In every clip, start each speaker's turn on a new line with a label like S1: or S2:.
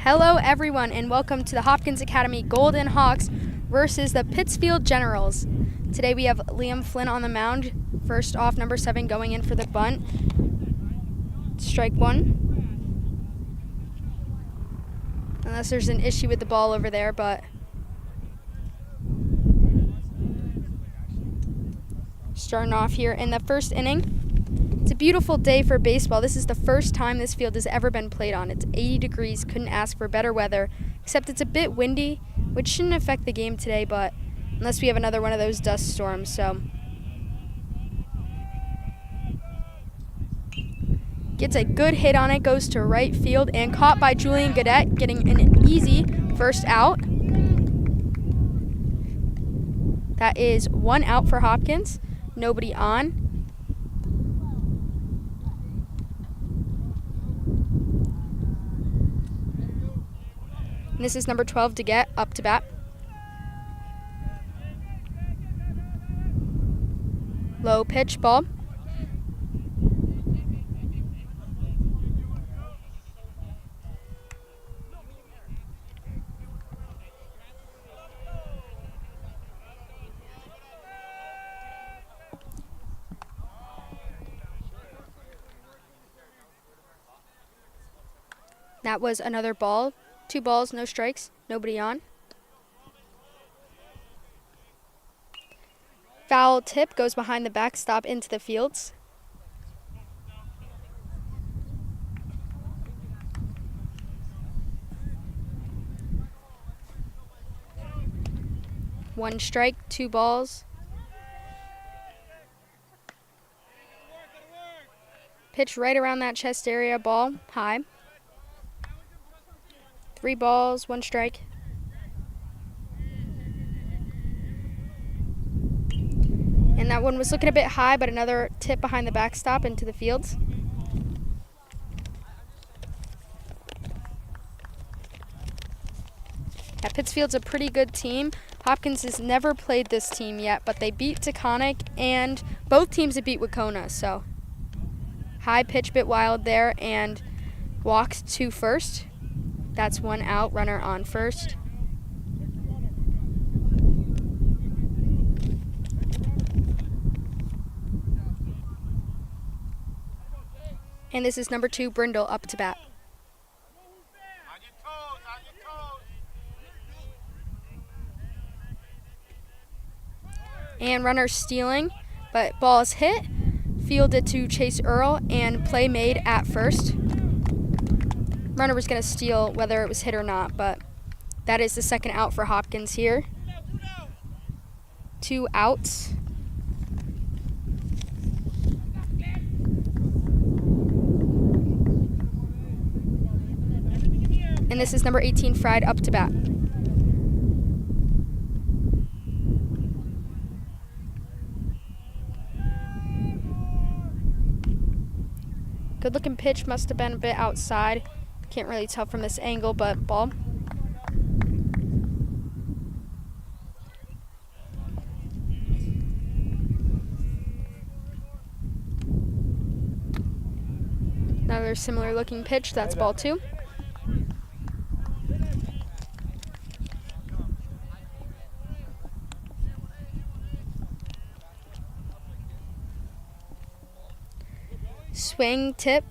S1: Hello everyone and welcome to the Hopkins Academy Golden Hawks versus the Pittsfield Generals. Today we have Liam Flynn on the mound. First off, number 7 going in for the bunt. Strike one. Unless there's an issue with the ball over there, but starting off here in the first inning. It's a beautiful day for baseball. This is the first time this field has ever been played on. It's 80 degrees, couldn't ask for better weather, except it's a bit windy, which shouldn't affect the game today, but unless we have another one of those dust storms, so. Gets a good hit on it, goes to right field, and caught by Julian Gaudette, getting an easy first out. That is one out for Hopkins, nobody on. And this is number 12 to get up to bat. Low pitch ball. That was another ball. 2 balls, no strikes, nobody on. Foul tip goes behind the backstop into the fields. One strike, 2 balls. Pitch right around that chest area, ball high. 3 balls, 1 strike. And that one was looking a bit high, but another tip behind the backstop into the fields. Yeah, Pittsfield's a pretty good team. Hopkins has never played this team yet, but they beat Taconic, and both teams have beat Wacona, so. High pitch, bit wild there, and walks to first. That's 1 out, runner on first. And this is number 2, Brindle, up to bat. And runner stealing, but ball is hit. Fielded to Chase Earl, and play made at first. Runner was going to steal whether it was hit or not, but that is the second out for Hopkins here. 2 outs. And this is number 18, Fried, up to bat. Good looking pitch, must have been a bit outside. Can't really tell from this angle, but ball. Another similar looking pitch, that's ball 2. Swing, tip.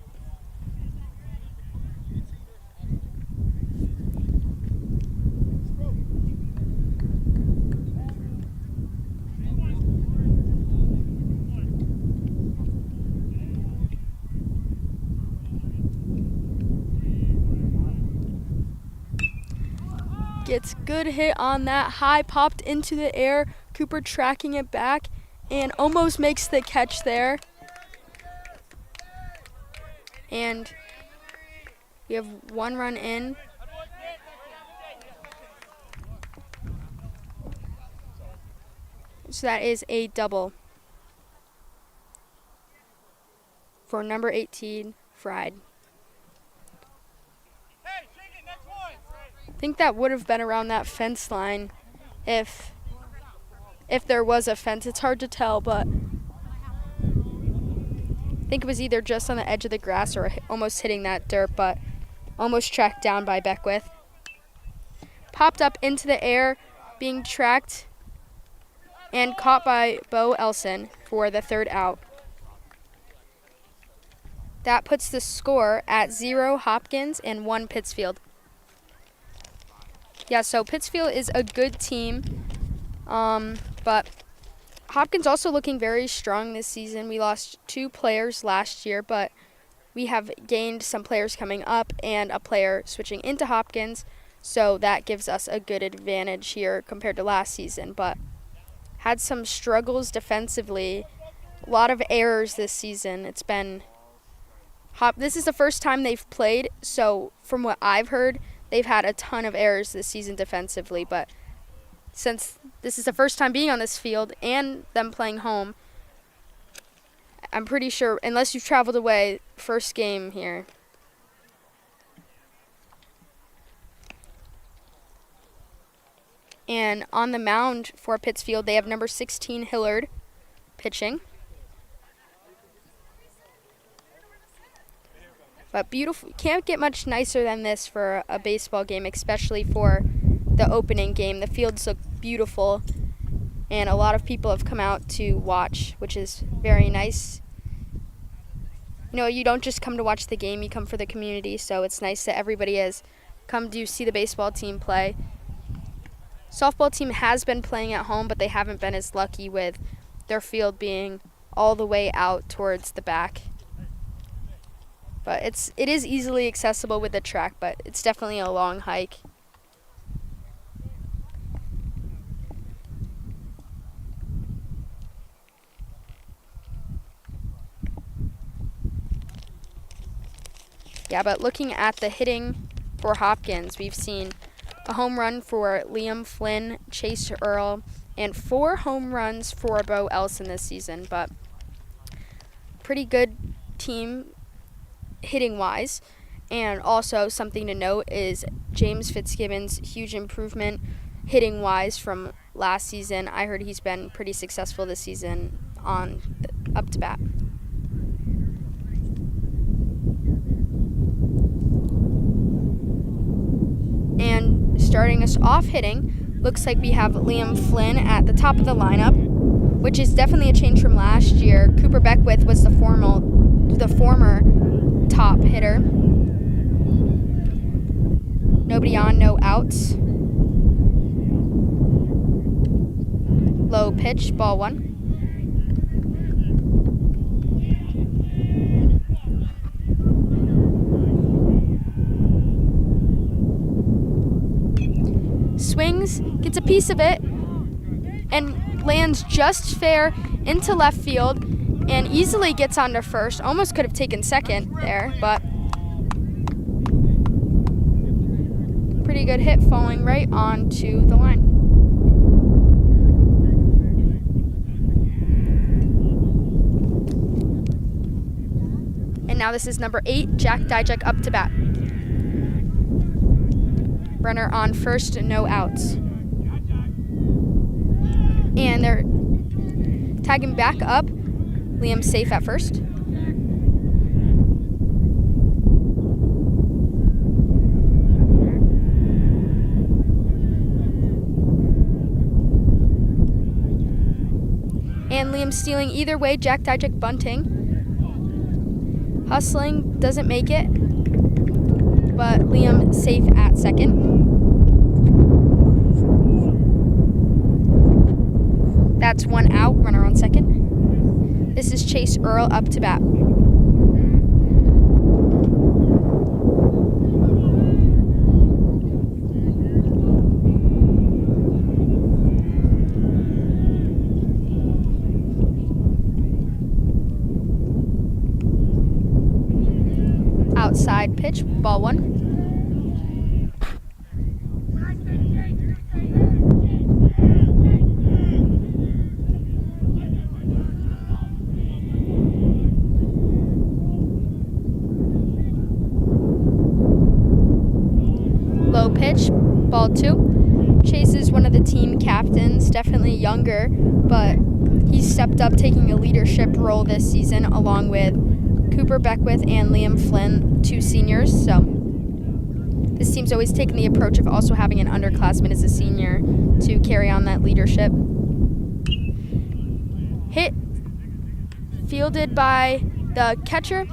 S1: Gets good hit on that, high popped into the air. Cooper tracking it back and almost makes the catch there. And we have 1 run in. So that is a double for number 18, Fried. I think that would have been around that fence line if there was a fence. It's hard to tell, but think it was either just on the edge of the grass or almost hitting that dirt, but Almost tracked down by Beckwith. Popped up into the air, being tracked and caught by Bo Elson for the 3rd out. That puts the score at 0 Hopkins and 1 Pittsfield. Yeah, so Pittsfield is a good team, but Hopkins also looking very strong this season. We lost 2 players last year, but we have gained some players coming up and a player switching into Hopkins, so that gives us a good advantage here compared to last season, but had some struggles defensively. A lot of errors this season. It's been this is the first time they've played, so from what I've heard, they've had a ton of errors this season defensively, but since this is the first time being on this field and them playing home, I'm pretty sure, unless you've traveled away, first game here. And on the mound for Pittsfield, they have number 16, Hillard, pitching. But beautiful, can't get much nicer than this for a baseball game, especially for the opening game. The fields look beautiful, and a lot of people have come out to watch, which is very nice. You know, you don't just come to watch the game, you come for the community, so it's nice that everybody has come to see the baseball team play. Softball team has been playing at home, but they haven't been as lucky with their field being all the way out towards the back. But it is easily accessible with the track, but it's definitely a long hike. Yeah, but looking at the hitting for Hopkins, we've seen a home run for Liam Flynn, Chase Earl, and 4 home runs for Bo Elson this season. But pretty good team hitting-wise. And also something to note is James Fitzgibbon's huge improvement hitting-wise from last season. I heard he's been pretty successful this season on up to bat. And starting us off hitting, looks like we have Liam Flynn at the top of the lineup, which is definitely a change from last year. Cooper Beckwith was the former top hitter. Nobody on, no outs. Low pitch, ball 1. Swings, gets a piece of it, and lands just fair into left field, and easily gets onto first. Almost could have taken second there, but pretty good hit, falling right onto the line. And now this is number 8, Jack Dijak up to bat. Runner on first, no outs. And they're tagging back up. Liam safe at first. And Liam stealing either way, Jack Dijak bunting. Hustling, doesn't make it. But Liam safe at second. That's 1 out, runner on second. This is Chase Earl up to bat. Outside pitch, ball 1. Low pitch, ball 2. Chase is one of the team captains, definitely younger, but he stepped up taking a leadership role this season along with Cooper Beckwith and Liam Flynn, 2 seniors. So This team's always taken the approach of also having an underclassman as a senior to carry on that leadership. Hit fielded by the pitcher,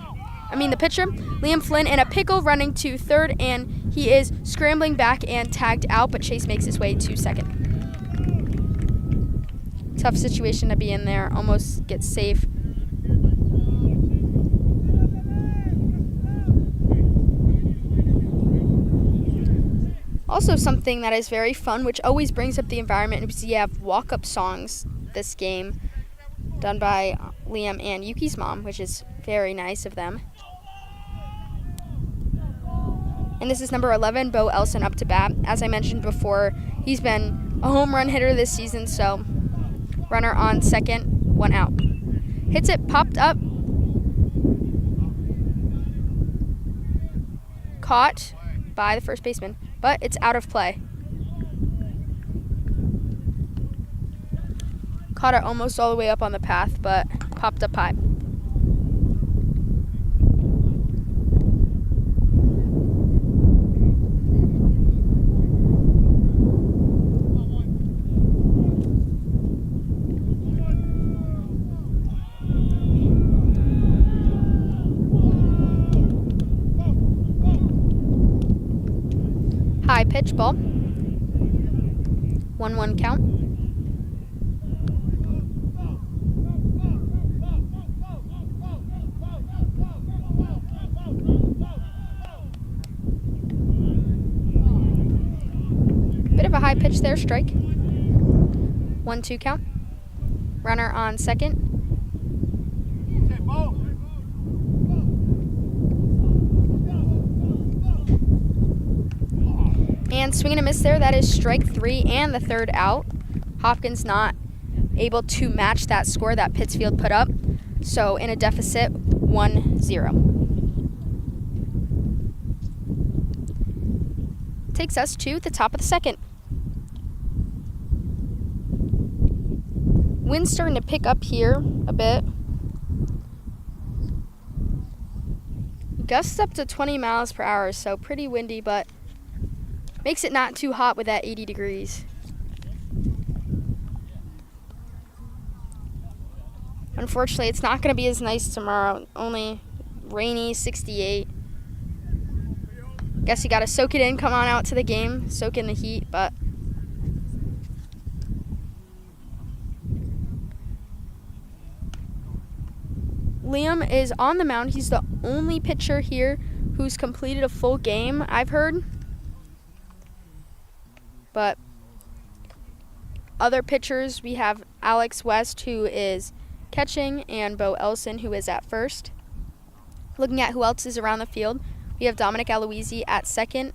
S1: Liam Flynn, and a pickle running to third, and he is scrambling back and tagged out, but Chase makes his way to second. Tough situation to be in there, almost gets safe. Also something that is very fun, which always brings up the environment, is you have walk-up songs this game done by Liam and Yuki's mom, which is very nice of them. And this is number 11, Bo Elson, up to bat. As I mentioned before, he's been a home run hitter this season, so runner on second, 1 out. Hits it, popped up. Caught by the first baseman, but it's out of play. Caught it almost all the way up on the path, but popped up high. High pitch ball. 1-1 count. Bit of a high pitch there, strike. 1-2 count. Runner on second. And swing and a miss there. That is strike 3 and the third out. Hopkins not able to match that score that Pittsfield put up. So in a deficit, 1-0. Takes us to the top of the second. Wind's starting to pick up here a bit. Gusts up to 20 miles per hour, so pretty windy, but makes it not too hot with that 80 degrees. Unfortunately, it's not going to be as nice tomorrow. Only rainy, 68. Guess you got to soak it in, come on out to the game, soak in the heat, but Liam is on the mound. He's the only pitcher here who's completed a full game, I've heard. But other pitchers, we have Alex West, who is catching, and Bo Elson, who is at first. Looking at who else is around the field, we have Dominic Aloisi at second,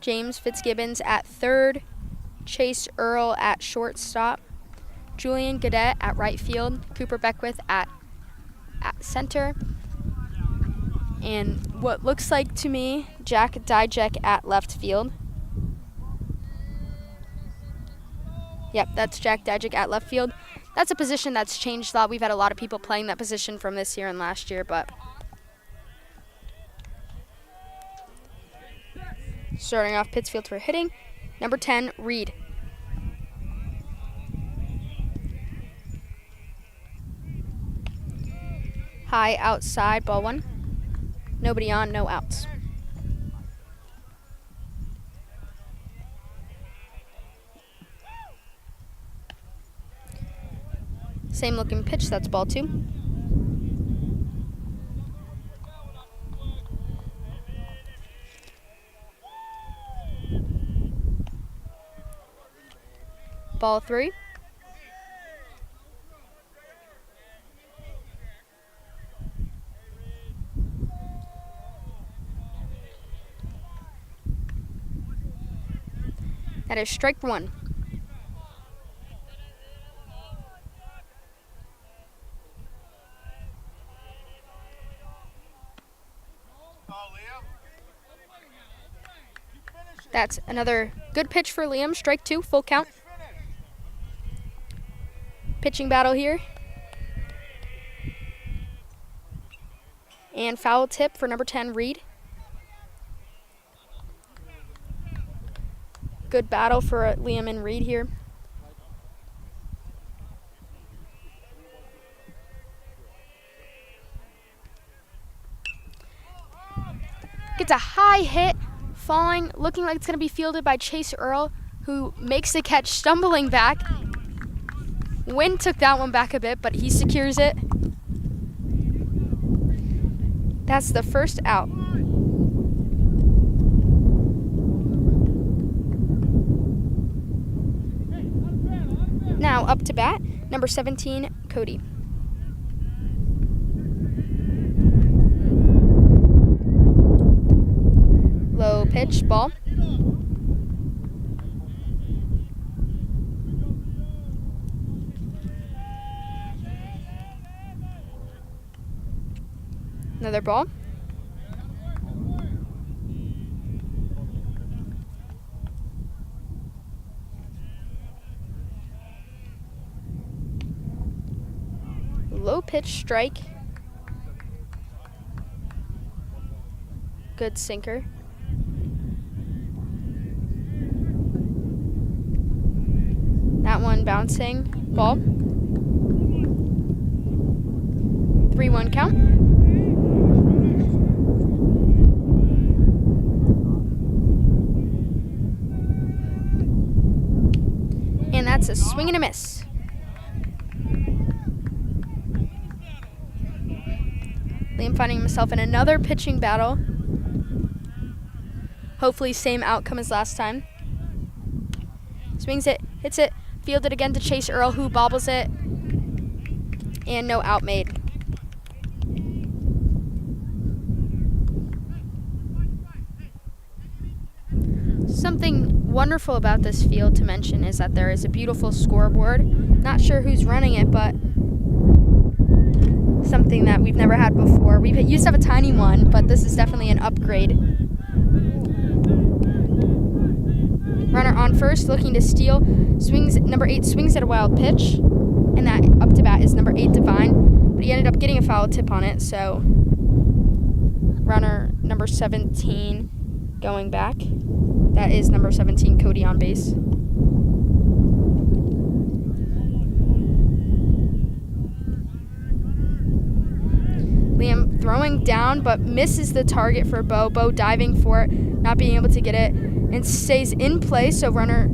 S1: James Fitzgibbons at third, Chase Earl at shortstop, Julian Gadet at right field, Cooper Beckwith at center, and what looks like to me, Jack Dijek at left field. Yep, that's Jack Dijek at left field. That's a position that's changed a lot. We've had a lot of people playing that position from this year and last year, but starting off Pittsfield for hitting, number 10, Reed. High outside, ball 1. Nobody on, no outs. Same looking pitch, that's ball 2. Ball 3. That is strike 1. That's another good pitch for Liam. Strike 2, full count. Pitching battle here. And foul tip for number 10, Reed. Good battle for Liam and Reed here. Gets a high hit, falling, looking like it's going to be fielded by Chase Earl, who makes the catch, stumbling back. Wynn took that one back a bit, but he secures it. That's the first out. Now up to bat, number 17, Cody. Low pitch, ball. Another ball. Low pitch, strike. Good sinker. That one bouncing, ball. 3-1 count. And that's a swing and a miss. Liam finding himself in another pitching battle. Hopefully same outcome as last time. Swings it, hits it, fielded again to Chase Earl, who bobbles it, and no out made. Something wonderful about this field to mention is that there is a beautiful scoreboard. Not sure who's running it, but something that we've never had before. We used to have a tiny one, but this is definitely an upgrade. Runner on first, looking to steal. Swings, number 8 swings at a wild pitch, and that up to bat is number 8, Divine. But he ended up getting a foul tip on it, so runner number 17 going back. That is number 17, Cody, on base. Liam throwing down, but misses the target for Bo. Bo diving for it, not being able to get it, and stays in play, so runner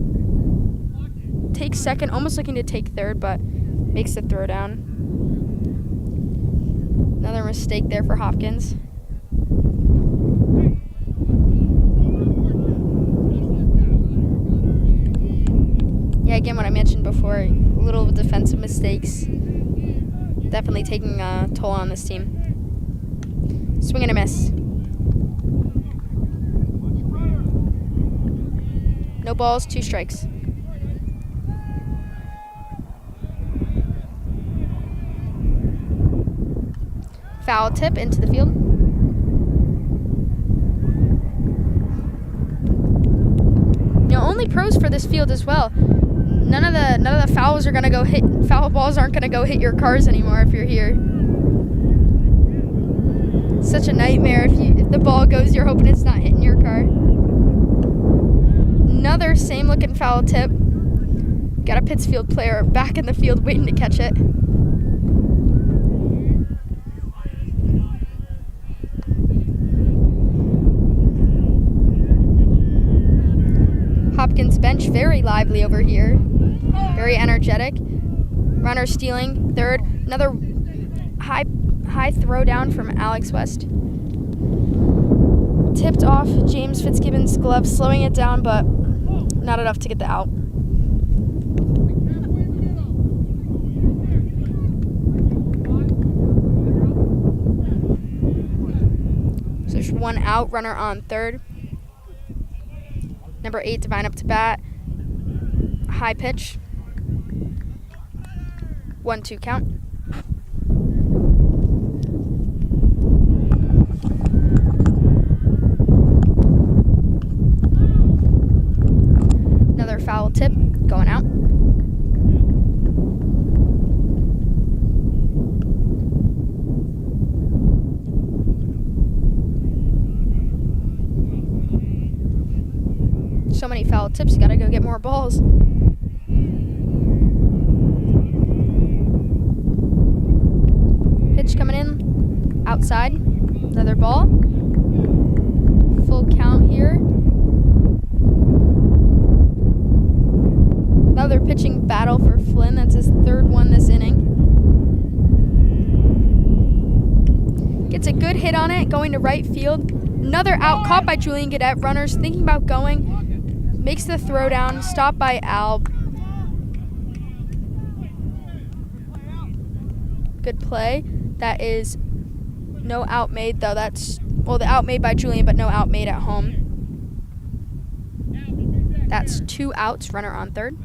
S1: takes second, almost looking to take third, but makes the throw down. Another mistake there for Hopkins. Yeah, again, what I mentioned before, little defensive mistakes definitely taking a toll on this team. Swing and a miss. No balls, 2 strikes. Foul tip into the field. Only pros for this field as well. None of the fouls are gonna go hit. Foul balls aren't gonna go hit your cars anymore if you're here. Such a nightmare if the ball goes, you're hoping it's not hitting your car. Another same looking foul tip. Got a Pittsfield player back in the field waiting to catch it. Hopkins bench very lively over here. Very energetic. Runner stealing third. Another high throw down from Alex West. Tipped off James Fitzgibbon's glove, slowing it down, but not enough to get the out. So there's 1 out, runner on third. Number 8, Divine up to bat. High pitch. 1-2 count. Another foul tip going out. So many foul Well, Tip's got to go get more balls. Pitch coming in. Outside. Another ball. Full count here. Another pitching battle for Flynn. That's his third one this inning. Gets a good hit on it, going to right field. Another out, caught by Julian Gaudette. Runners thinking about going. Makes the throw down, stopped by Al. Good play. That is no out made, though. That's, well, the out made by Julian, but no out made at home. That's 2 outs, runner on third.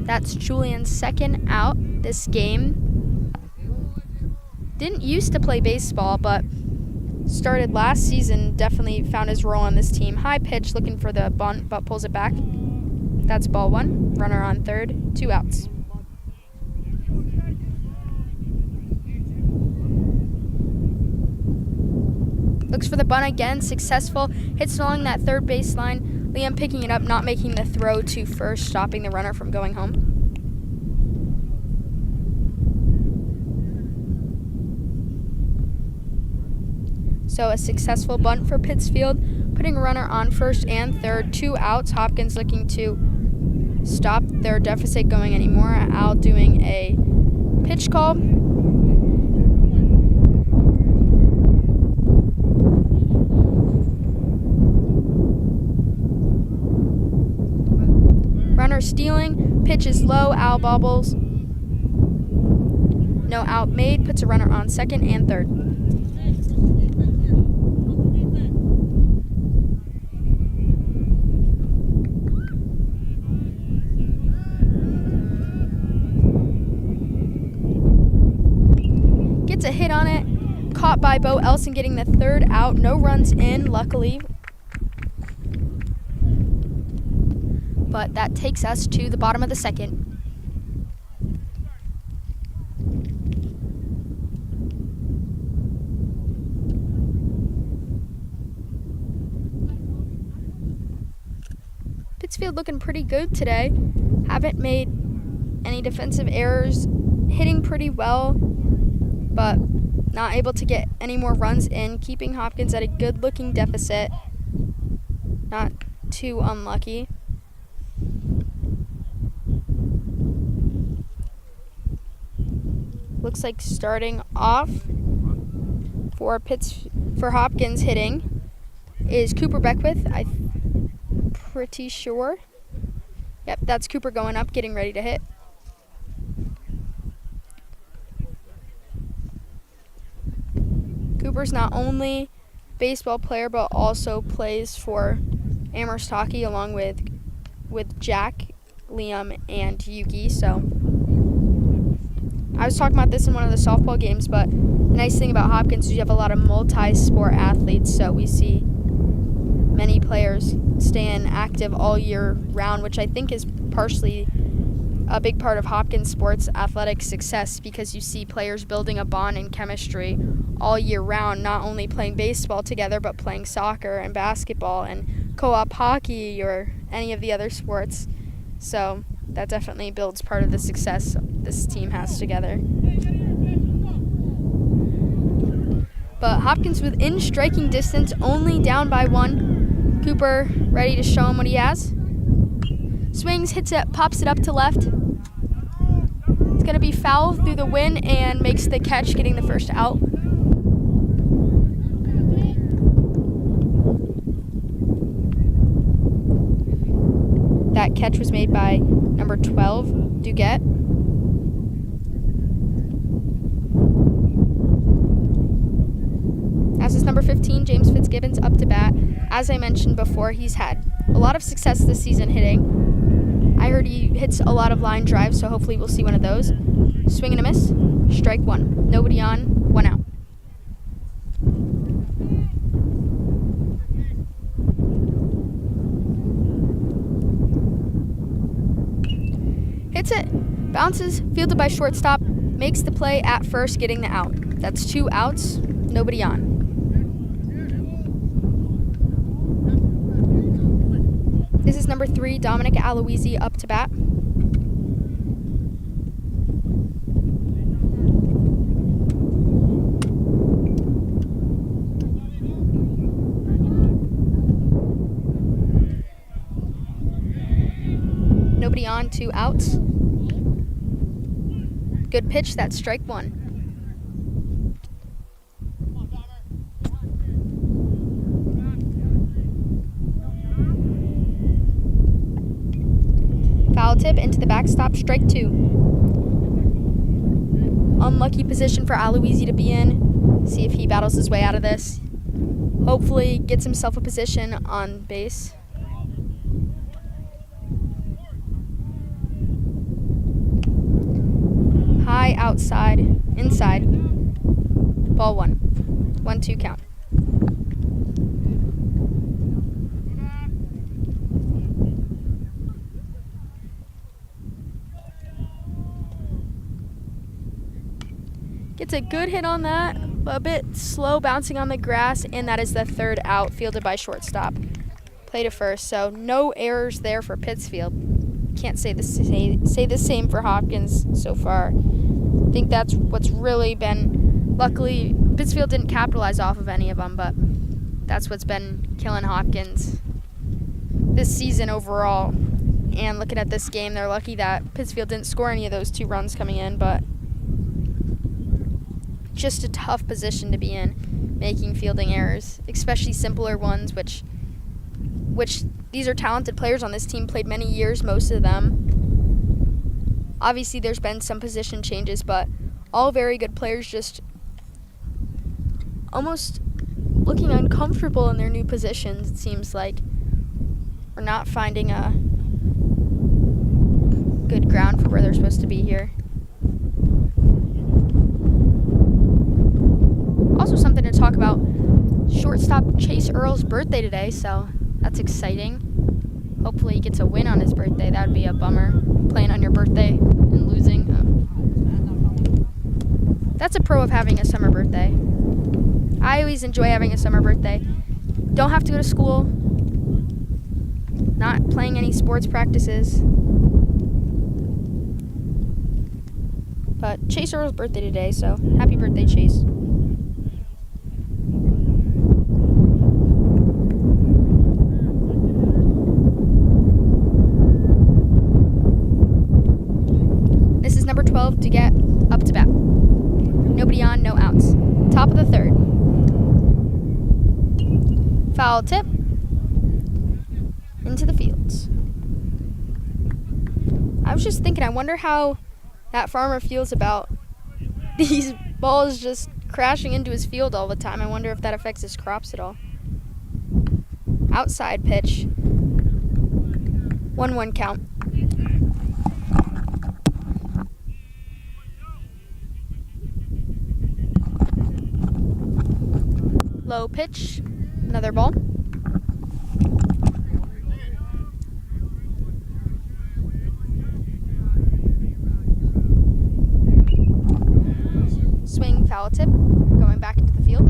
S1: That's Julian's second out this game. Didn't used to play baseball, but started last season. Definitely found his role on this team. High pitch, looking for the bunt, but pulls it back. That's ball 1. Runner on third. 2 outs. Looks for the bunt again. Successful. Hits along that third baseline. Liam picking it up, not making the throw to first, stopping the runner from going home. So a successful bunt for Pittsfield, putting a runner on first and third. 2 outs. Hopkins looking to stop their deficit going anymore. Al doing a pitch call. Runner stealing, pitch is low, Al bobbles. No out made, puts a runner on second and third. Gets a hit on it, caught by Bo Elson, getting the third out. No runs in, luckily. But that takes us to the bottom of the second. Pittsfield looking pretty good today. Haven't made any defensive errors. Hitting pretty well, but not able to get any more runs in. Keeping Hopkins at a good-looking deficit. Not too unlucky. Looks like starting off for Hopkins hitting is Cooper Beckwith. I'm pretty sure. Yep, that's Cooper going up, getting ready to hit. Cooper's not only a baseball player, but also plays for Amherst Hockey along with Jack, Liam, and Yuki. So I was talking about this in one of the softball games, but the nice thing about Hopkins is you have a lot of multi-sport athletes, so we see many players staying active all year round, which I think is partially a big part of Hopkins sports athletic success, because you see players building a bond and chemistry all year round, not only playing baseball together, but playing soccer and basketball and co-op hockey or any of the other sports. So that definitely builds part of the success this team has together. But Hopkins within striking distance, only down by 1. Cooper ready to show him what he has. Swings, hits it, pops it up to left. It's going to be foul through the wind and makes the catch, getting the first out. That catch was made by number 12, Duguette. As is number 15, James Fitzgibbons, up to bat. As I mentioned before, he's had a lot of success this season hitting. I heard he hits a lot of line drives, so hopefully we'll see one of those. Swing and a miss. Strike 1. Nobody on. 1 out. Hits it. Bounces. Fielded by shortstop. Makes the play at first, getting the out. That's 2 outs. Nobody on. number 3, Dominic Aloisi, up to bat. Nobody on, 2 outs. Good pitch, that's strike 1. Foul tip into the backstop, strike 2. Unlucky position for Aloisi to be in. See if he battles his way out of this. Hopefully gets himself a position on base. High outside, inside. Ball 1. 1-2 count. Gets a good hit on that, a bit slow bouncing on the grass, and that is the 3rd out, fielded by shortstop. Play to first, so no errors there for Pittsfield. Can't say the same for Hopkins so far. I think that's what's really been, luckily, Pittsfield didn't capitalize off of any of them, but that's what's been killing Hopkins this season overall. And looking at this game, they're lucky that Pittsfield didn't score any of those 2 runs coming in, but just a tough position to be in, making fielding errors, especially simpler ones, which these are talented players on this team, played many years, most of them. Obviously, there's been some position changes, but all very good players, just almost looking uncomfortable in their new positions, it seems like. We're not finding a good ground for where they're supposed to be here. Also something to talk about, shortstop Chase Earl's birthday today, so that's exciting. Hopefully he gets a win on his birthday. That would be a bummer, playing on your birthday and losing. That's a pro of having a summer birthday. I always enjoy having a summer birthday. Don't have to go to school, not playing any sports practices. But Chase Earl's birthday today, so happy birthday, Chase. This is number 12 to get up to bat. Nobody on, no outs. Top of the 3rd. Foul tip into the fields. I was just thinking, I wonder how that farmer feels about these balls just crashing into his field all the time. I wonder if that affects his crops at all. Outside pitch. 1-1 count. Low pitch. Another ball. Swing, foul tip, going back into the field.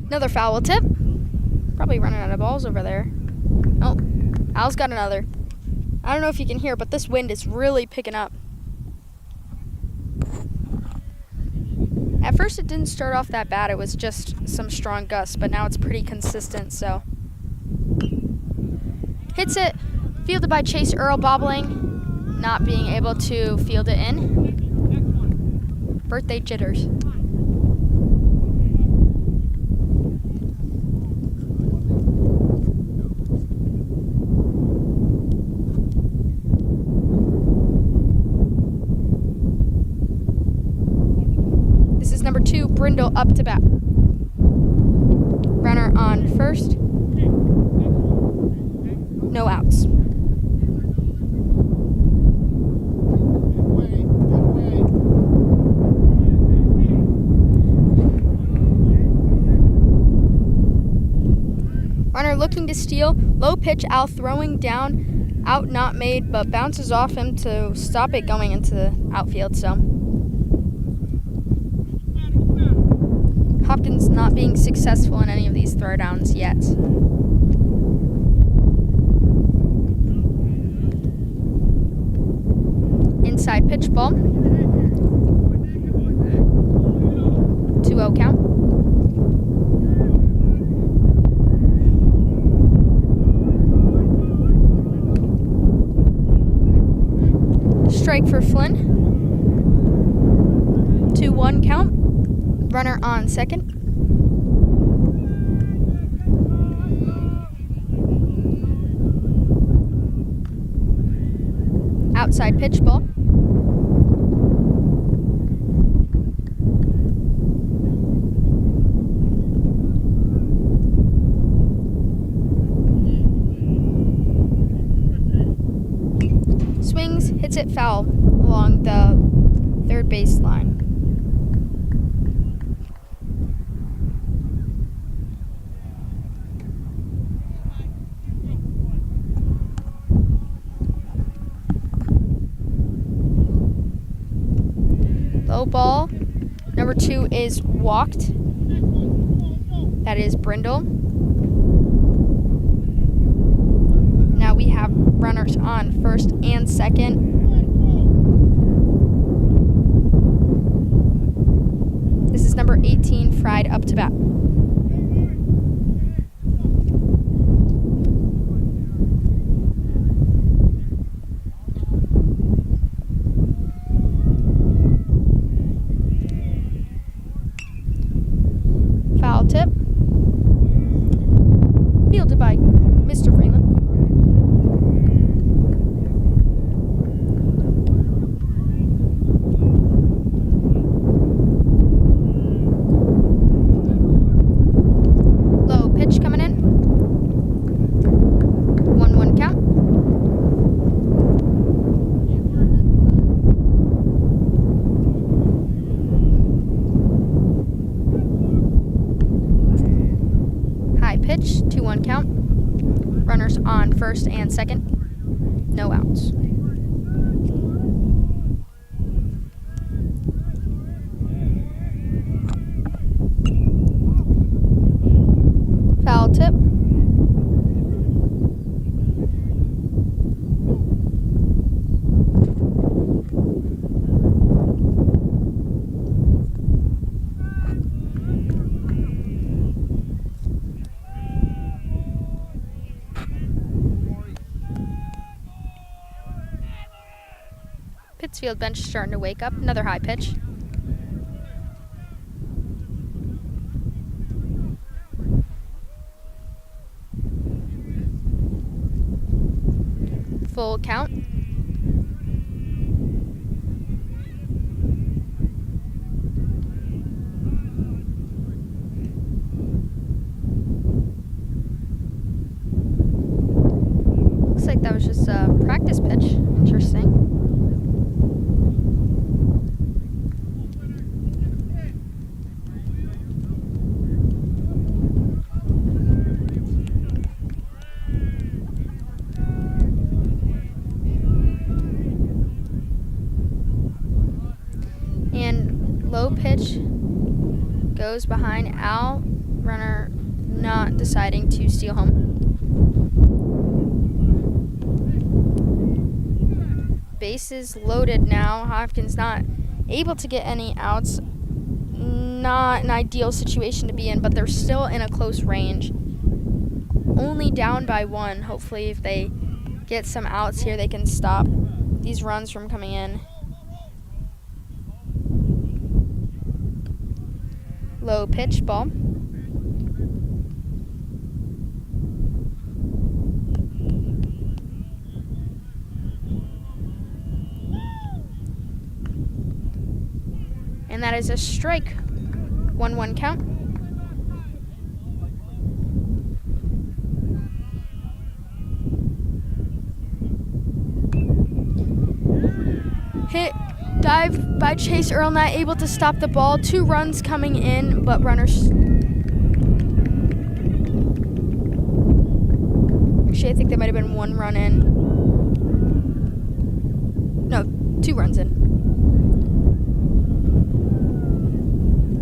S1: Another foul tip. Probably running out of balls over there. Oh, Al's got another. I don't know if you can hear, but this wind is really picking up. At first it didn't start off that bad, it was just some strong gusts, but now it's pretty consistent, so. Hits it, fielded by Chase Earl, bobbling, not being able to field it in. Birthday jitters. Number 2, Brindle, up to bat. Runner on first. No outs. Runner looking looking to steal. Low pitch, Al throwing down. Out not made, but bounces off him to stop it going into the outfield. So Hopkins not being successful in any of these throwdowns yet. Inside pitch ball. 2-0 count. Strike for Flynn. 2-1 count. Runner on second. Outside pitch ball. Swings, hits it foul along the third base line. Low ball. Number 2 is walked. That is Brindle. Now we have runners on first and second. This is number 18, Fried, up to bat. Foul tip. Fielded by Mr. Freeland. Low pitch coming in. 1-1 count. High pitch, 2-1 count. Runners on first and second. No outs. Foul tip. Pittsfield bench is starting to wake up. Another high pitch. Full count. Looks like that was just a practice pitch. Interesting. And low pitch goes behind Al. Runner not deciding to steal home. Bases loaded now. Hopkins not able to get any outs. Not an ideal situation to be in, but they're still in a close range. Only down by 1. Hopefully if they get some outs here, they can stop these runs from coming in. Low pitch ball. And that is a strike. 1-1 count. Hit, dive by Chase Earl, not able to stop the ball. 2 runs coming in, but runners. Actually, I think there might have been 1 run in. No, 2 runs in.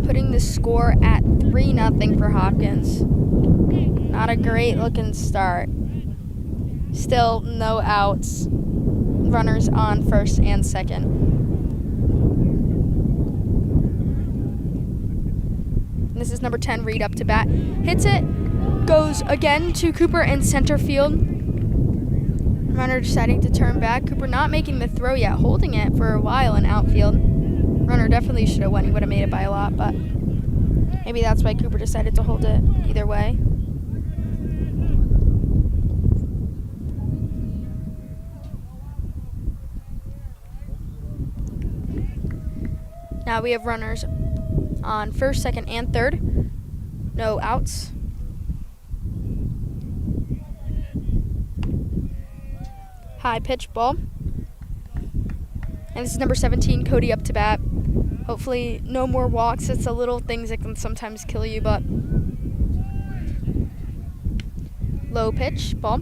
S1: Putting the score at 3-0 for Hopkins. Not a great looking start. Still no outs. Runners on first and second. And this is number 10, Reed, up to bat. Hits it. Goes again to Cooper in center field. Runner deciding to turn back. Cooper not making the throw yet. Holding it for a while in outfield. Runner definitely should have won. He would have made it by a lot, but maybe that's why Cooper decided to hold it either way. Now we have runners on first, second, and third. No outs. High pitch ball. And this is number 17, Cody, up to bat. Hopefully no more walks. It's the little things that can sometimes kill you, but low pitch ball.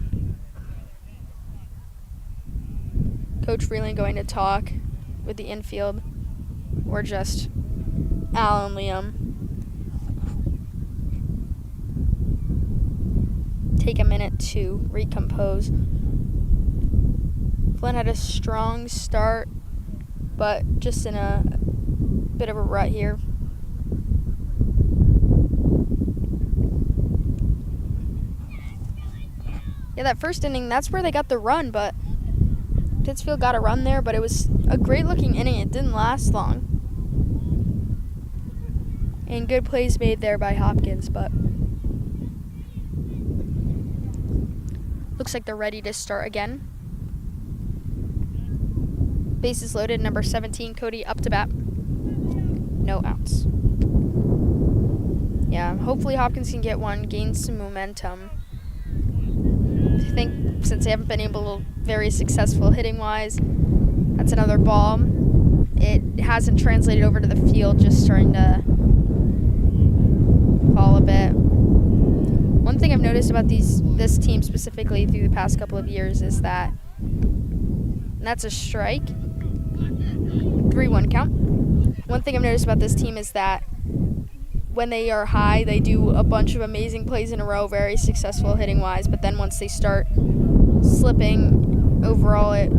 S1: Coach Freeland going to talk with the infield, or just Al and Liam. Take a minute to recompose. Flynn had a strong start, but just in a bit of a rut here. Yeah, that first inning, that's where they got the run, but Pittsfield got a run there, but it was a great-looking inning. It didn't last long. And good plays made there by Hopkins, but looks like they're ready to start again. Bases loaded, number 17, Cody, up to bat. No outs. Yeah, hopefully Hopkins can get one, gain some momentum. I think since they haven't been able to very successful hitting-wise, that's another ball. It hasn't translated over to the field, just starting to fall a bit. One thing I've noticed about this team specifically through the past couple of years is that, and that's a strike, 3-1 count. One thing I've noticed about this team is that when they are high, they do a bunch of amazing plays in a row, very successful hitting-wise, but then once they start slipping, overall it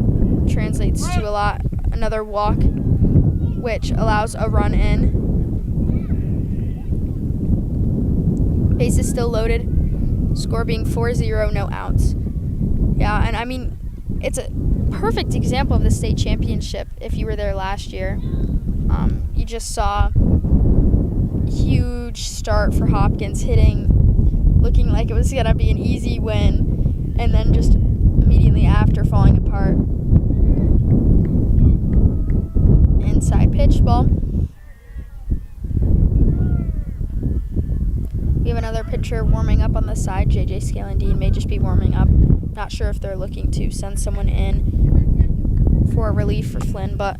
S1: translates to a lot. Another walk, which allows a run in. Bases still loaded. Score being 4-0, no outs. Yeah, and I mean, it's a perfect example of the state championship if you were there last year. You just saw a huge start for Hopkins, hitting, looking like it was going to be an easy win, and then just immediately after falling apart. Inside pitch ball. We have another pitcher warming up on the side. JJ Scalandine may just be warming up. Not sure if they're looking to send someone in for a relief for Flynn, but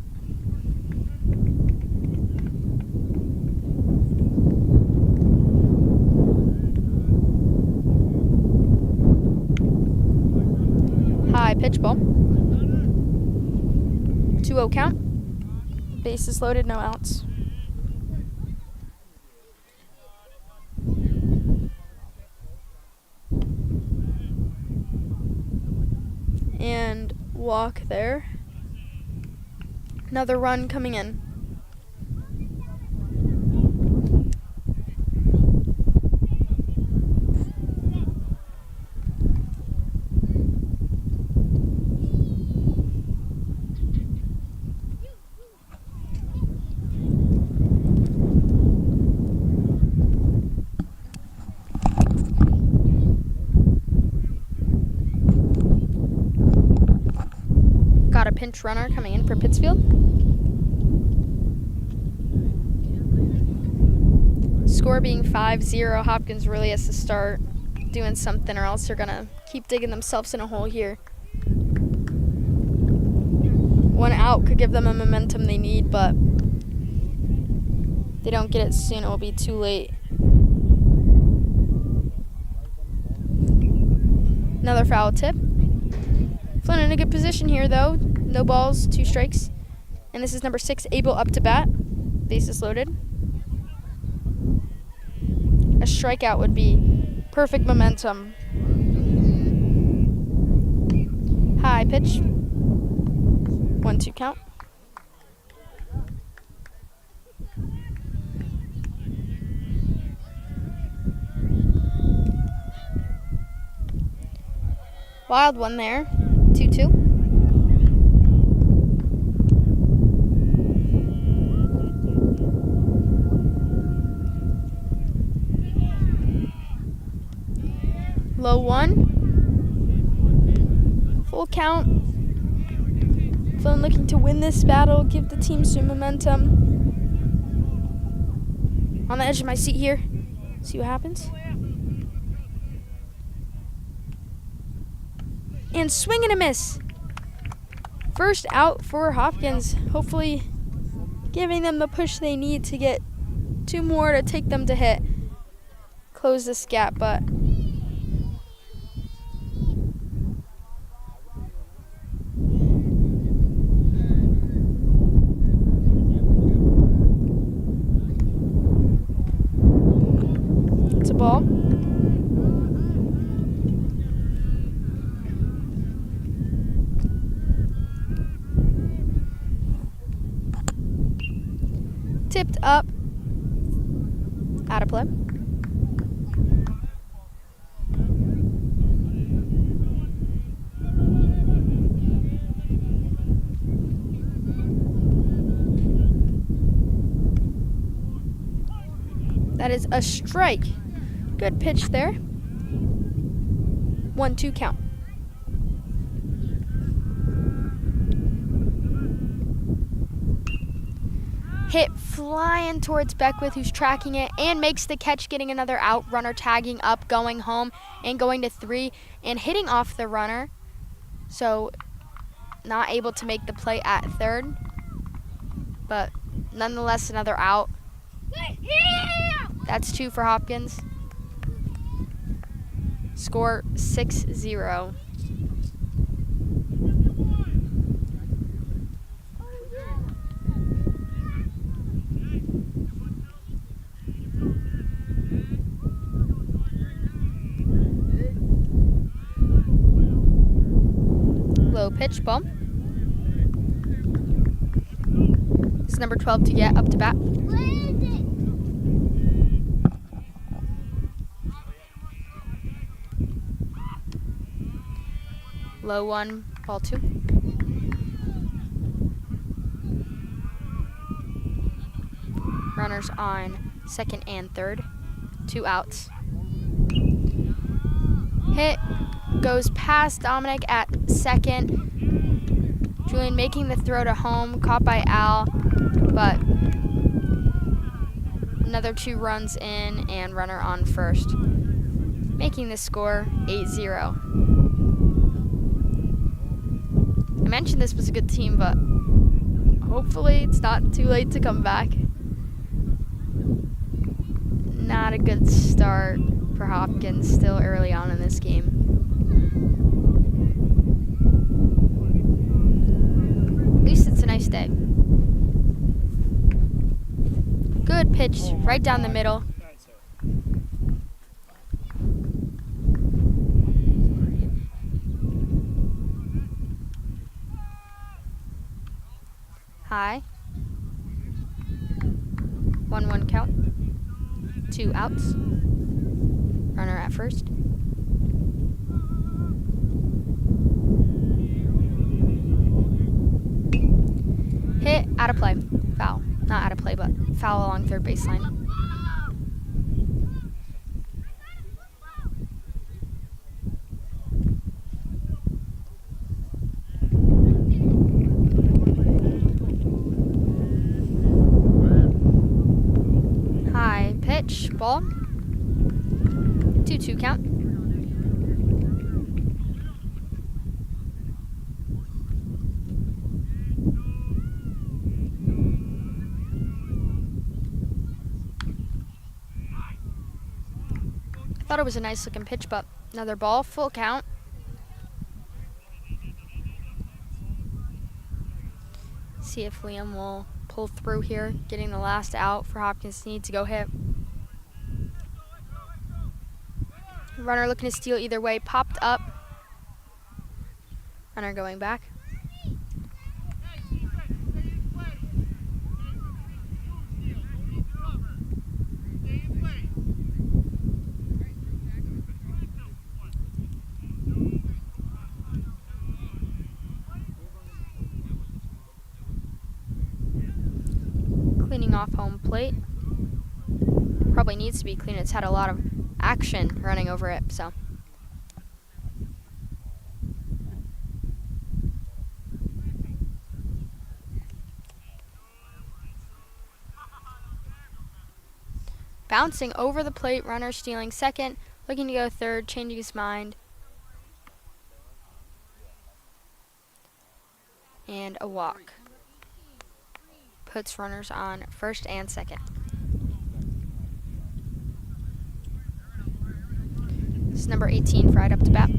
S1: high pitch ball. 2-0 count. Bases loaded, no outs. And walk there. Another run coming in. Got a pinch runner coming in for Pittsfield. Score being 5-0. Hopkins really has to start doing something, or else they're going to keep digging themselves in a hole here. One out could give them a momentum they need, but if they don't get it soon, it will be too late. Another foul tip. Flynn in a good position here, though. No balls, 2 strikes. And this is number 6, Abel, up to bat. Bases loaded. A strikeout would be perfect momentum. High pitch. 1-2 count. Wild one there. 2-2. Low 1. Full count. Flynn looking to win this battle, give the team some momentum. On the edge of my seat here. See what happens. And swing and a miss. First out for Hopkins. Hopefully giving them the push they need to get 2 more to take them to hit. Close this gap, but it's a ball. Tipped up. Out of play. That is a strike. Good pitch there. 1-2 count. Hit flying towards Beckwith, who's tracking it and makes the catch, getting another out. Runner tagging up, going home, and going to 3, and hitting off the runner. So not able to make the play at third, but nonetheless another out. That's 2 for Hopkins. Score 6-0. Low pitch, ball. This is number 12 to get up to bat. Low 1, ball 2. Runners on second and third. 2 outs. Hit goes past Dominic at second. Julian making the throw to home, caught by Al, but another 2 runs in and runner on first, making the score 8-0. I mentioned this was a good team, but hopefully it's not too late to come back. Not a good start for Hopkins still early on in this game. At least it's a nice day. Good pitch right down the middle. High. 1-1 count. 2 outs. Runner at first. Hit, out of play. Foul. Not out of play, but foul along third baseline. High pitch, ball. 2-2 count. I thought it was a nice looking pitch, but another ball, full count. See if Liam will pull through here, getting the last out for Hopkins. Need to go hit. Runner looking to steal either way. Popped up. Runner going back. Cleaning off home plate. Probably needs to be clean. It's had a lot of action running over it, so. Bouncing over the plate, runner stealing second, looking to go third, changing his mind. And a walk. Puts runners on first and second. This is number 18, Fried up to bat.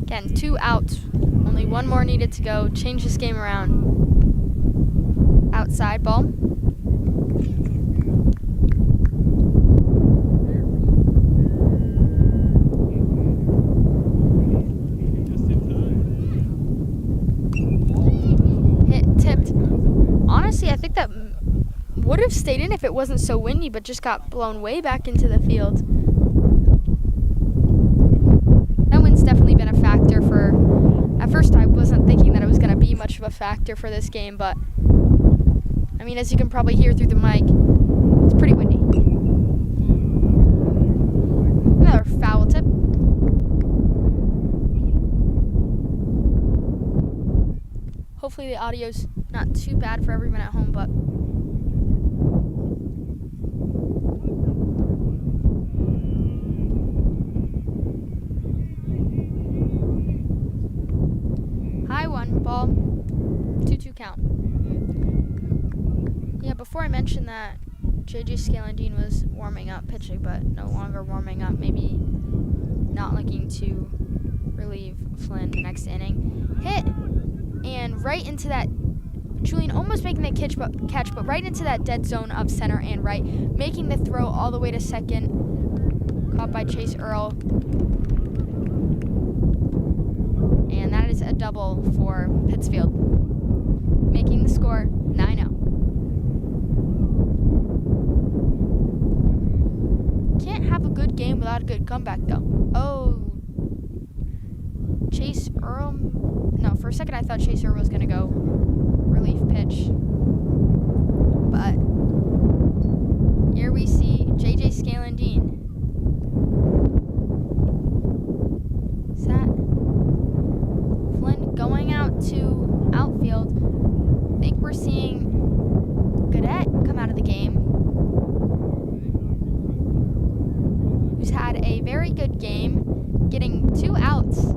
S1: Again, 2 outs. Only 1 more needed to go. Change this game around. Outside ball. Honestly, I think that would have stayed in if it wasn't so windy, but just got blown way back into the field. That wind's definitely been a factor for... At first, I wasn't thinking that it was going to be much of a factor for this game, but... I mean, as you can probably hear through the mic, it's pretty windy. Another foul tip. Hopefully the audio's not too bad for everyone at home, but high 1 ball, 2-2 count. Yeah, before I mentioned that JJ Scalandine was warming up pitching, but no longer warming up, maybe not looking to relieve Flynn the next inning. Hit! And right into that, Julian almost making the catch, but right into that dead zone of center and right, making the throw all the way to second, caught by Chase Earl. And that is a double for Pittsfield, making the score 9-0. Can't have a good game without a good comeback, though. Oh, Chase Earl. No, for a second I thought Chase Earl was going to go relief pitch. But here we see JJ Scalandine. Is that Flynn going out to outfield? I think we're seeing Godet come out of the game, who's had a very good game, getting 2 outs,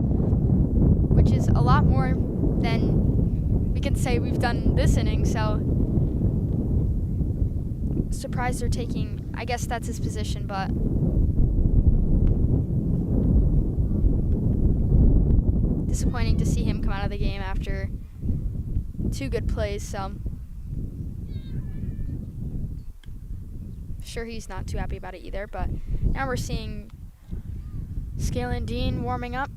S1: which is a lot more than we can say we've done this inning, so surprised they're taking, I guess that's his position, but disappointing to see him come out of the game after 2 good plays, so sure he's not too happy about it either, but now we're seeing Scalandine warming up.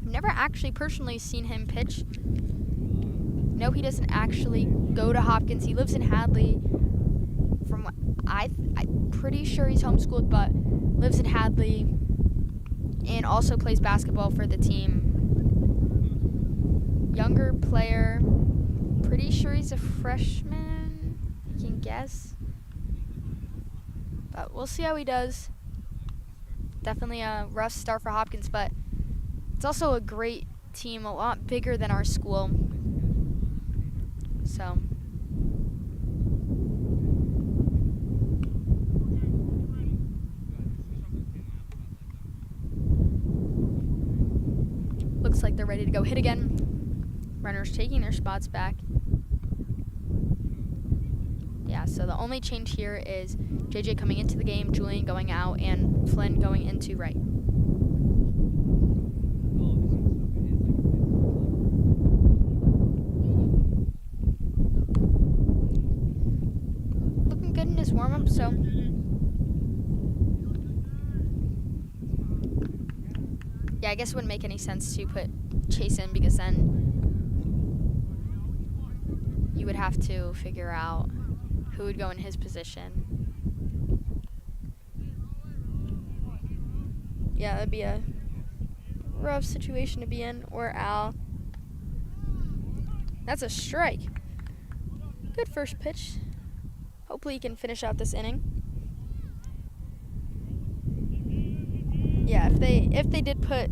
S1: Never actually personally seen him pitch. No, he doesn't actually go to Hopkins. He lives in Hadley. From what I'm pretty sure he's homeschooled, but lives in Hadley and also plays basketball for the team. Younger player. Pretty sure he's a freshman. I can guess. But we'll see how he does. Definitely a rough start for Hopkins, but it's also a great team, a lot bigger than our school. So looks like they're ready to go hit again. Runners taking their spots back. Yeah, so the only change here is JJ coming into the game, Julian going out, and Flynn going into right. So yeah, I guess it wouldn't make any sense to put Chase in, because then you would have to figure out who would go in his position. Yeah, that'd be a rough situation to be in. Or Al. That's a strike. Good first pitch. Hopefully he can finish out this inning. Yeah, if they did put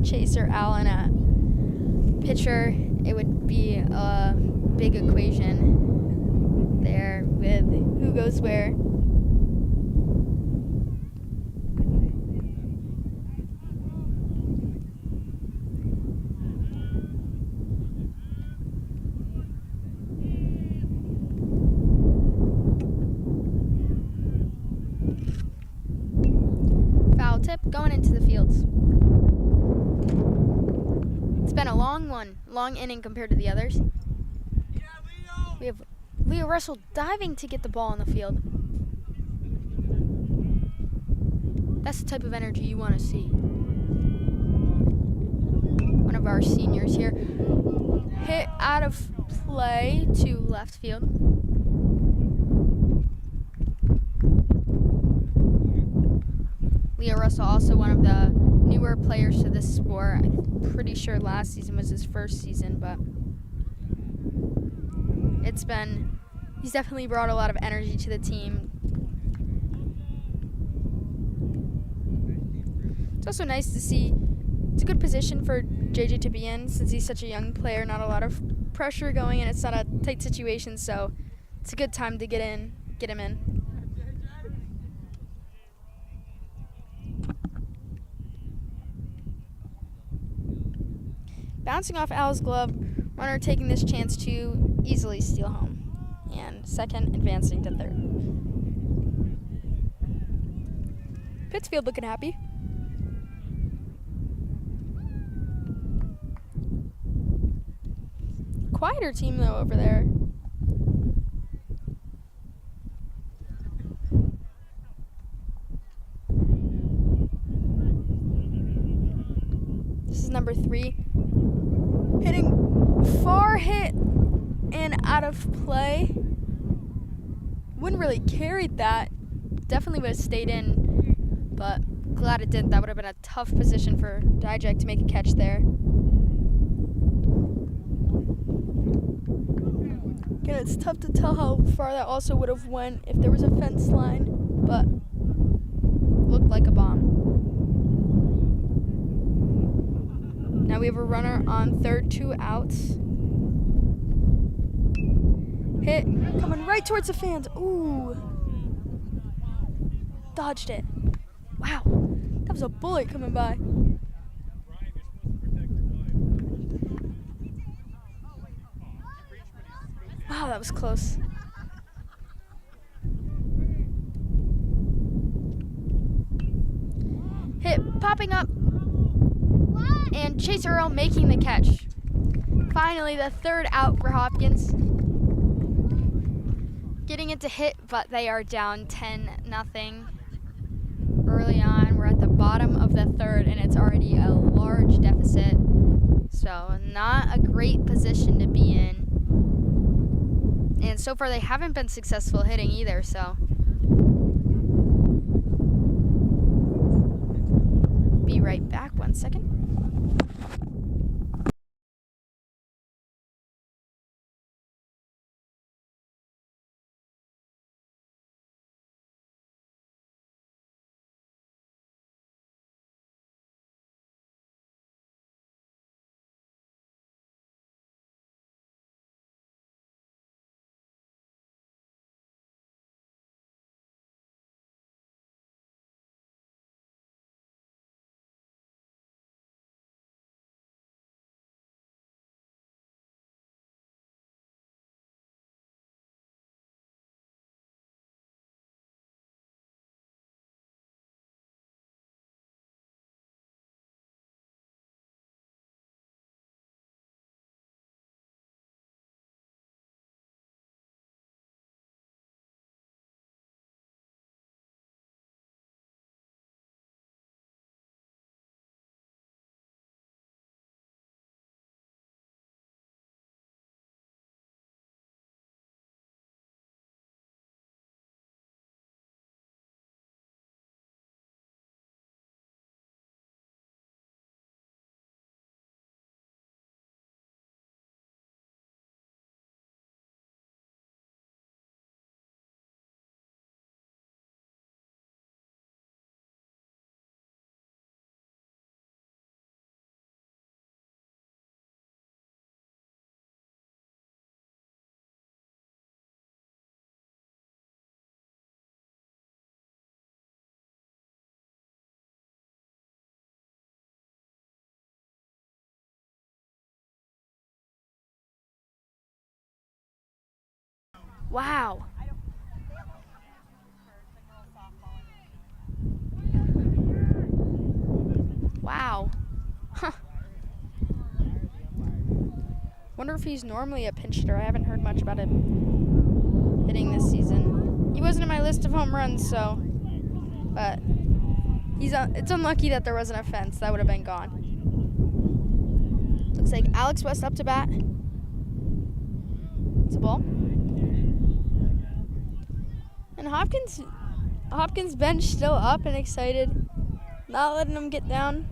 S1: Chase or Al in a pitcher, it would be a big equation there with who goes where. Foul tip going into the fields. It's been a long inning compared to the others. We have Leo Russell diving to get the ball in the field. That's the type of energy you want to see. One of our seniors here. Hit out of play to left field. Leo Russell, also one of the newer players to this sport. I'm pretty sure last season was his first season, but he's definitely brought a lot of energy to the team. It's also nice to see, it's a good position for JJ to be in since he's such a young player, not a lot of pressure going, and it's not a tight situation, so it's a good time to get him in. Bouncing off Al's glove, runner taking this chance to easily steal home. And second advancing to third. Pittsfield looking happy. Quieter team though over there. This is number 3. Hitting far hit and out of play. Wouldn't really carried that. Definitely would have stayed in, but glad it didn't. That would have been a tough position for Dijak to make a catch there. Again, it's tough to tell how far that also would have went if there was a fence line, but looked like a bomb. Now we have a runner on third, 2 outs. Hit coming right towards the fans. Ooh. Dodged it. Wow. That was a bullet coming by. Wow, that was close. Hit popping up. And Chase Earl making the catch. Finally, the third out for Hopkins. Getting it to hit, but they are down 10-0. Early on, we're at the bottom of the third, and it's already a large deficit. So not a great position to be in. And so far, they haven't been successful hitting either, so. Be right back, 1 second. Wow. Wow. Huh. Wonder if he's normally a pinch hitter. I haven't heard much about him hitting this season. He wasn't in my list of home runs, so. But it's unlucky that there wasn't a fence. That would have been gone. Looks like Alex West up to bat. It's a ball. And Hopkins bench still up and excited. Not letting him get down.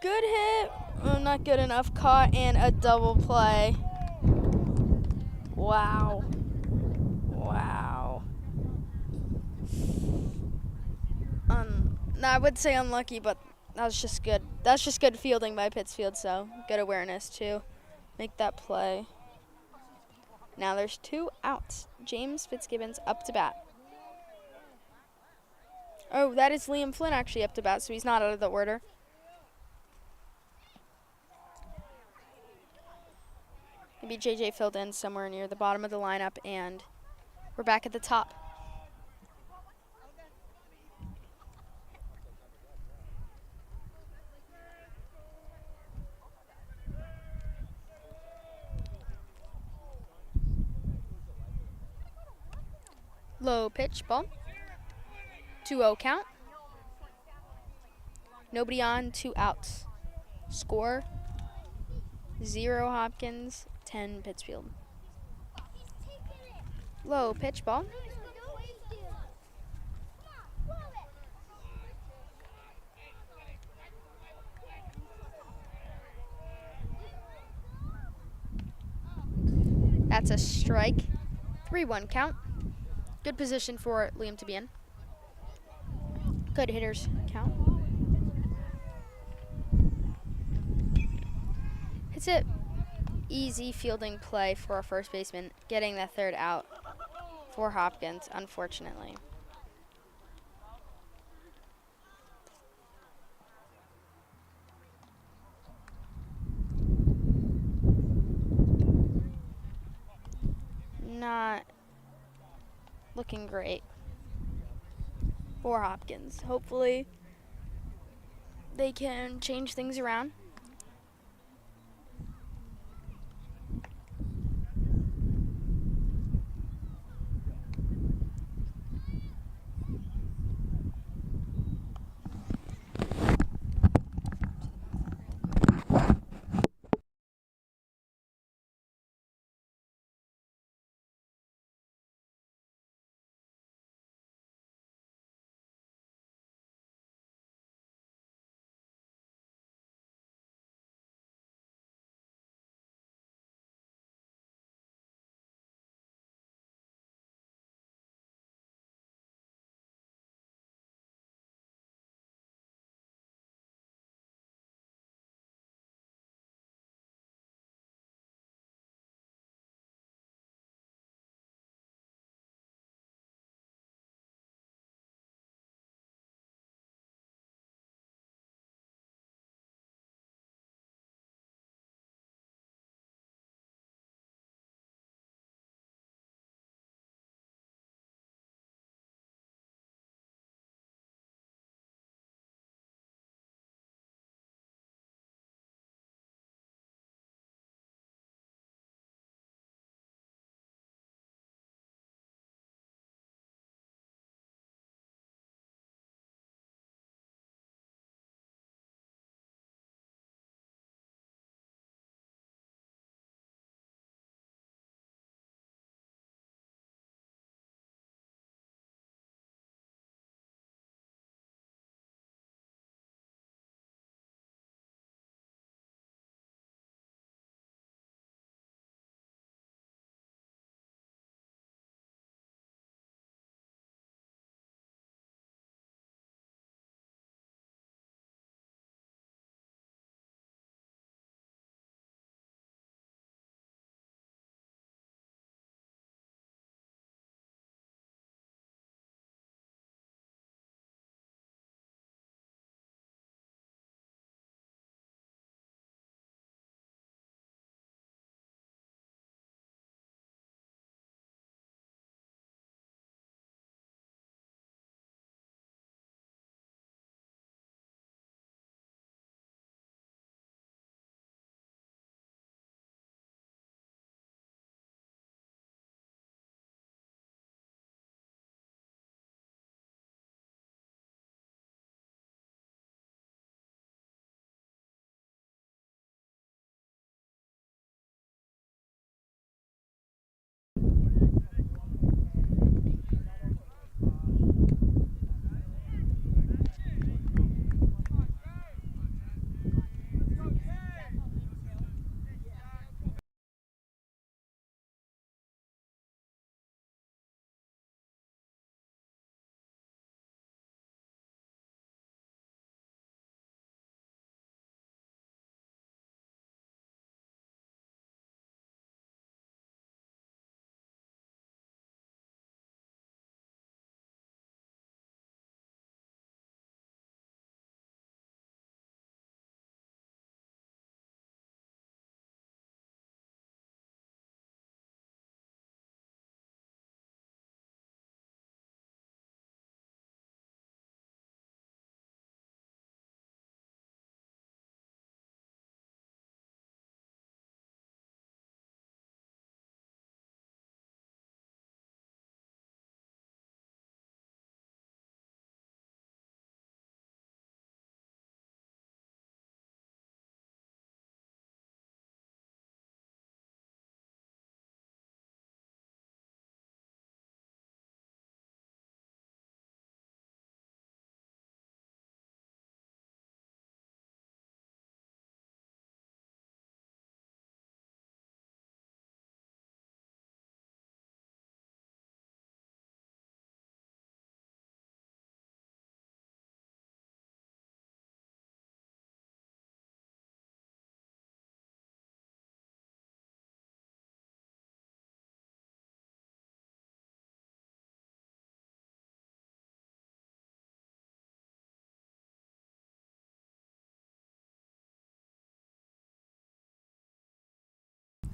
S1: Good hit. Oh, not good enough. Caught and a double play. Wow. Wow. I would say unlucky, but that's just good. That's just good fielding by Pittsfield, so good awareness to make that play. Now there's 2 outs. James Fitzgibbons up to bat. Oh, that is Liam Flynn actually up to bat, so he's not out of the order. Maybe JJ filled in somewhere near the bottom of the lineup, and we're back at the top. Low pitch, ball. 2-0 count. Nobody on, 2 outs. Score, 0 Hopkins, 10 Pittsfield. Low pitch, ball. That's a strike. 3-1 count. Good position for Liam to be in. Good hitters count. It's an easy fielding play for our first baseman, getting that 3rd out for Hopkins, unfortunately. Not looking great for Hopkins. Hopefully they can change things around.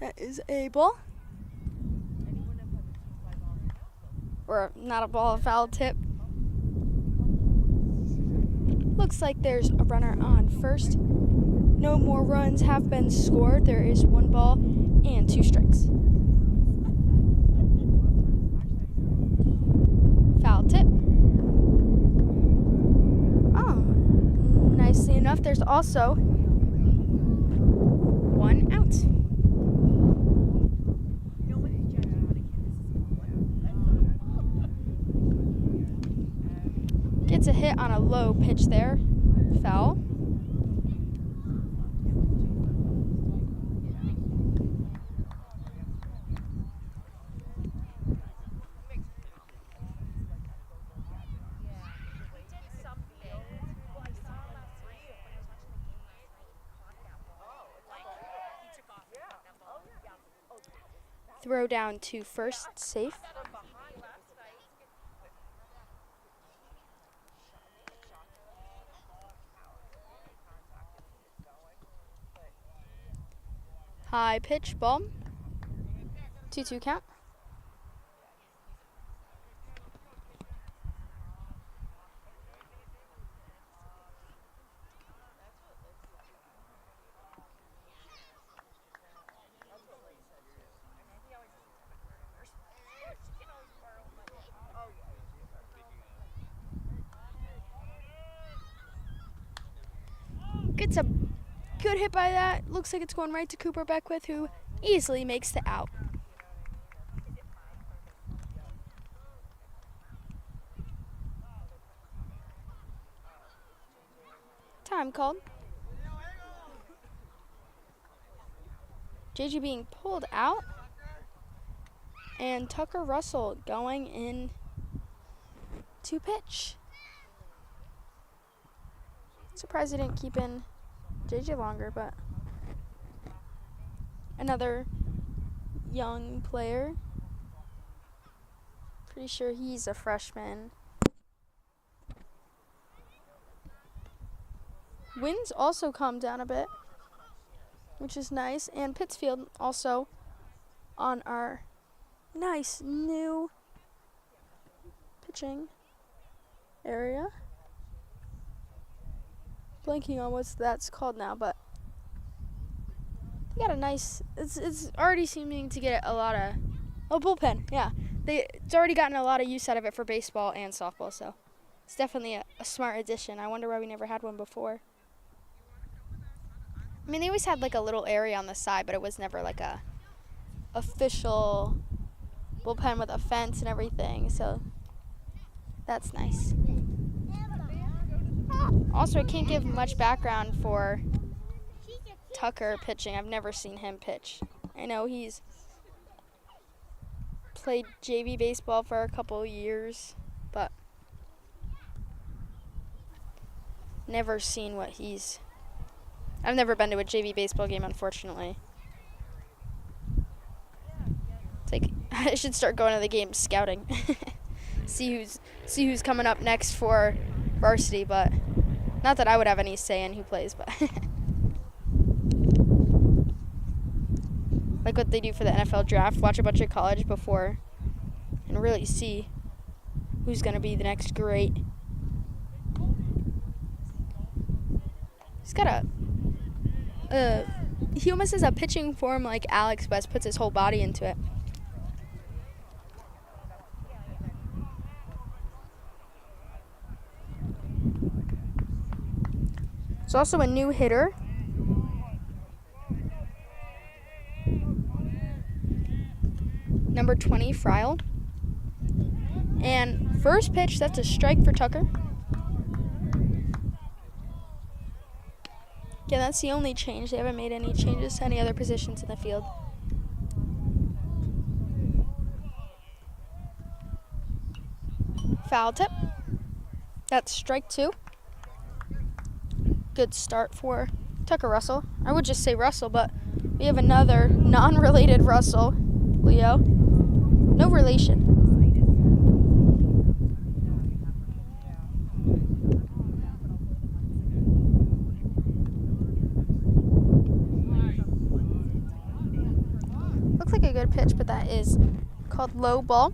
S1: That is a ball. Or not a ball, a foul tip. Looks like there's a runner on first. No more runs have been scored. There is 1 ball and 2 strikes. Foul tip. Oh, nicely enough, there's also 1 out. Gets a hit on a low pitch there. Foul. Throw down to first, safe. High pitch, ball. 2-2 count. Gets a good hit by that. Looks like it's going right to Cooper Beckwith, who easily makes the out. Time called. JG being pulled out. And Tucker Russell going in to pitch. Surprised he didn't keep in JJ longer, but another young player. Pretty sure he's a freshman. Winds also calmed down a bit, which is nice. And Pittsfield also on our nice new pitching area. Blanking on what that's called now, but they got a nice, it's already seeming to get a lot of, bullpen, yeah. It's already gotten a lot of use out of it for baseball and softball, so it's definitely a smart addition. I wonder why we never had one before. I mean, they always had like a little area on the side, but it was never like a official bullpen with a fence and everything, so that's nice. Also, I can't give much background for Tucker pitching. I've never seen him pitch. I know he's played JV baseball for a couple years, but never seen what he's... I've never been to a JV baseball game, unfortunately. It's like, I should start going to the games scouting. see who's coming up next for varsity, but not that I would have any say in who plays, but like what they do for the NFL draft, watch a bunch of college before and really see who's going to be the next great. He's got he almost has a pitching form like Alex West, puts his whole body into it. There's also a new hitter. Number 20, Friel. And first pitch, that's a strike for Tucker. Yeah, that's the only change. They haven't made any changes to any other positions in the field. Foul tip. That's strike 2. Good start for Tucker Russell. I would just say Russell, but we have another non-related Russell, Leo. No relation. pitch, but that is called low ball.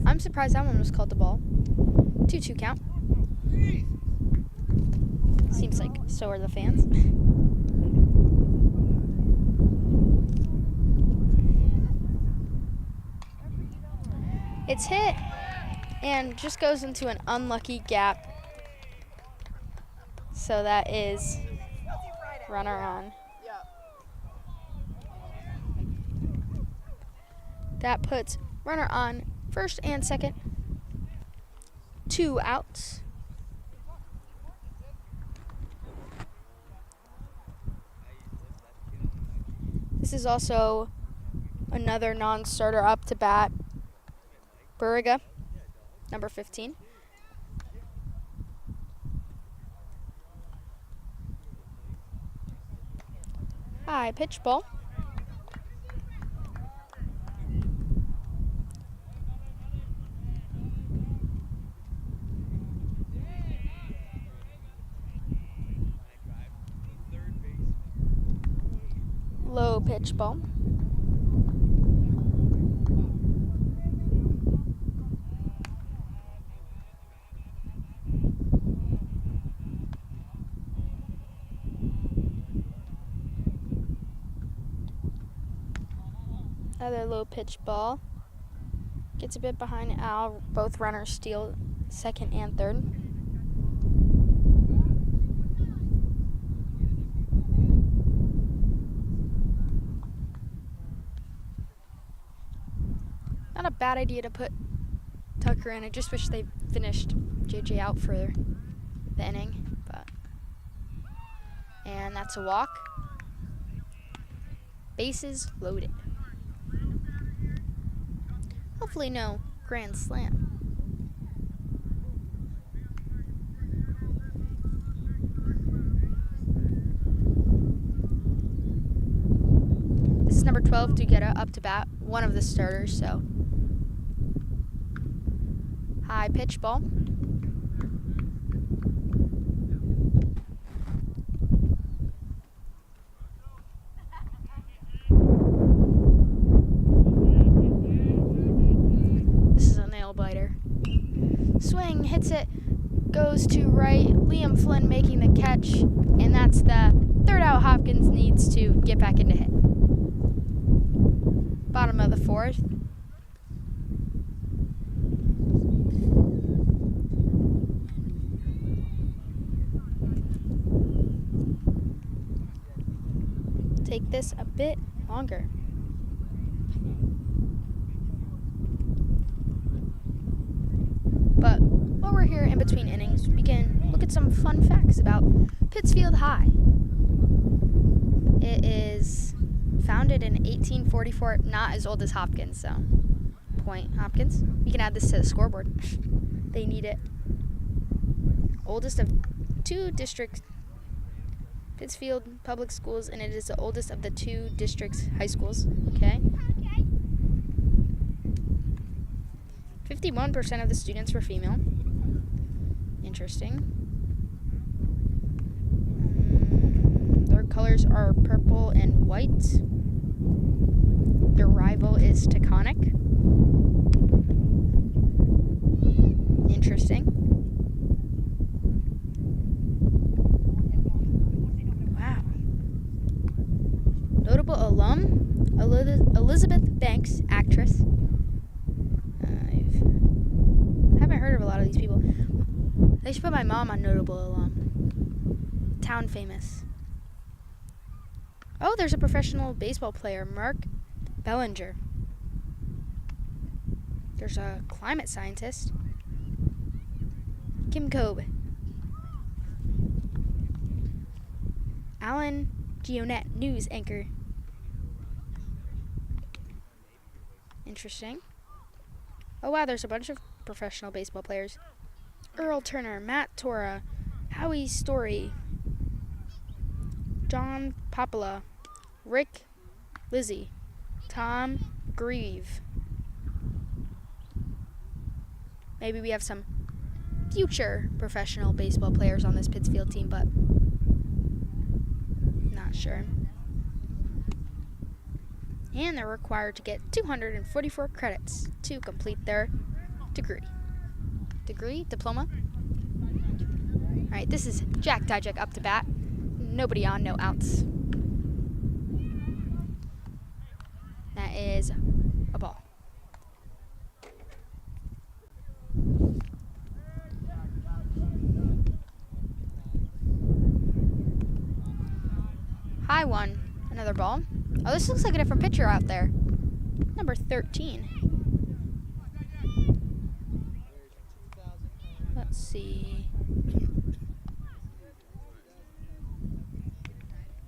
S1: I'm surprised that one was called the ball. 2-2 count. Seems like so are the fans. It's hit and just goes into an unlucky gap. So that is runner on. That puts runner on first and second. 2 outs. This is also another non-starter up to bat. Burriga, number 15. High pitch ball. Low pitch ball. Another low pitch ball. Gets a bit behind Al. Both runners steal second and third. Not a bad idea to put Tucker in. I just wish they finished JJ out for the inning, and that's a walk. Bases loaded. Hopefully no grand slam. This is number 12, Duguetta, up to bat, one of the starters, so. High pitch ball. Swing, hits it, goes to right. Liam Flynn making the catch, and that's the third out Hopkins needs to get back into hit. Bottom of the fourth. Take this a bit longer. But while we're here in between innings, we can look at some fun facts about Pittsfield High. It is founded in 1844, not as old as Hopkins, so point Hopkins. We can add this to the scoreboard. They need it. Oldest of 2 districts, Pittsfield Public Schools, and it is the oldest of the 2 districts' high schools. Okay. 51% of the students were female. Interesting. Their colors are purple and white. Their rival is Taconic. Interesting. Wow. Notable alum, Elizabeth Banks, actress. I haven't heard of a lot of these people. I should put my mom on notable alum. Town famous. Oh, there's a professional baseball player, Mark Bellinger. There's a climate scientist, Kim Kobe. Alan Gionette, news anchor. Interesting. Oh wow, there's a bunch of professional baseball players. Earl Turner, Matt Tora, Howie Story, John Popala, Rick Lizzie, Tom Grieve. Maybe we have some future professional baseball players on this Pittsfield team, but not sure. And they're required to get 244 credits to complete their degree. Diploma? Alright, this is Jack Dijek up to bat. Nobody on, no outs. That is a ball. High one. Another ball. Oh, this looks like a different pitcher out there. Number 13. Let's see.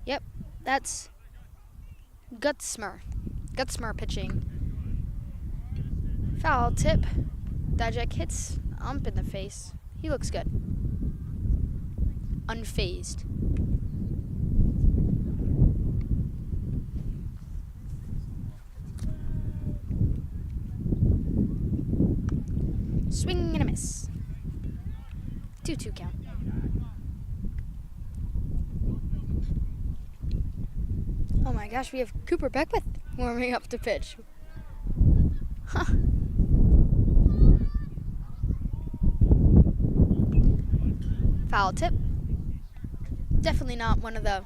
S1: Yep, that's Gutsmer. Gutsmer pitching. Foul tip. Dijek hits Ump in the face. He looks good. Unfazed. Swing and a miss. 2-2 count. Oh my gosh, we have Cooper Beckwith warming up to pitch. Huh. Foul tip. Definitely not one of the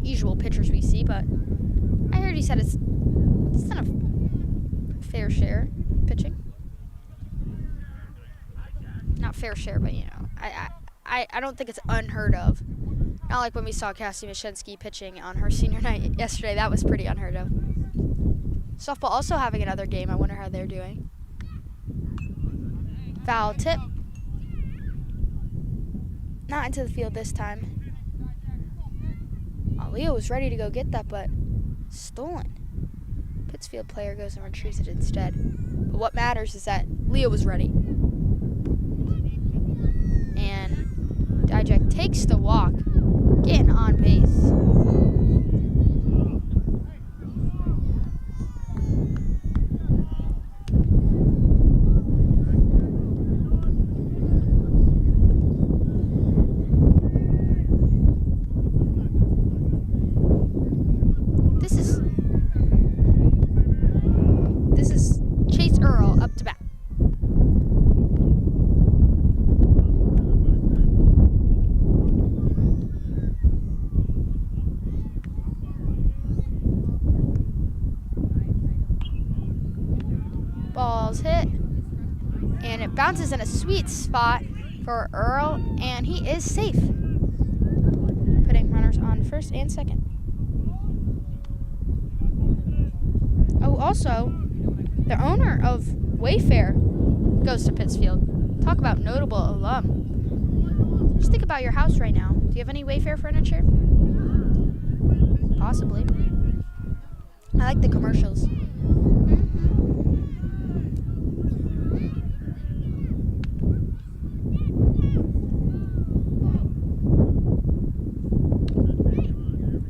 S1: usual pitchers we see, but I heard he said it's not a fair share pitching. Not fair share, but you know, I don't think it's unheard of. Not like when we saw Cassie Mashinsky pitching on her senior night yesterday. That was pretty unheard of. Softball also having another game. I wonder how they're doing. Foul tip. Not into the field this time. Oh, Leo was ready to go get that, but stolen. Pittsfield player goes and retrieves it instead. But what matters is that Leo was ready. And Dijek takes the walk, getting on base. This is Chase Earl up to bat. Ball's hit, and it bounces in a sweet spot for Earl, and he is safe. Putting runners on first and second. Oh, also, the owner of Wayfair goes to Pittsfield. Talk about notable alum. Just think about your house right now. Do you have any Wayfair furniture? Possibly. I like the commercials.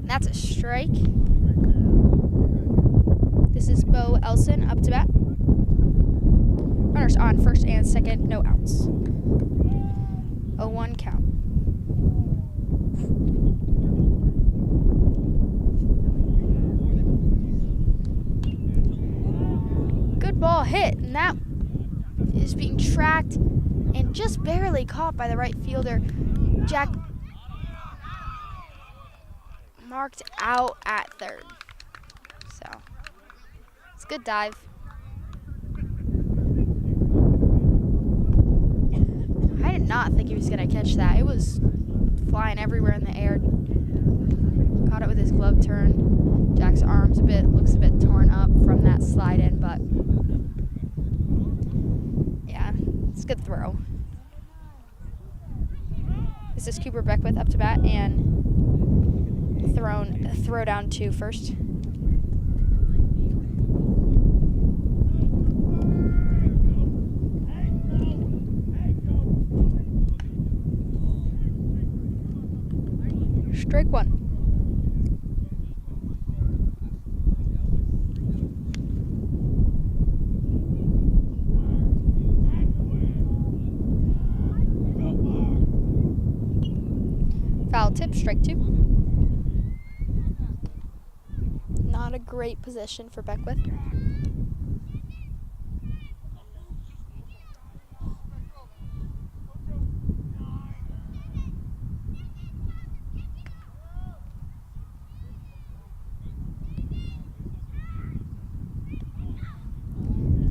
S1: That's a strike. This is Bo Elson up to bat. Runners on first and second, no outs. 0-1 count. Good ball hit, and that is being tracked and just barely caught by the right fielder. Jack marked out at third. So, it's a good dive. I did not think he was going to catch that. It was flying everywhere in the air. Caught it with his glove turn. Jack's arms looks a bit torn up from that slide in, but yeah, it's a good throw. This is Cooper Beckwith up to bat and throw down to first. Strike one. tip, strike 2. Not a great position for Beckwith.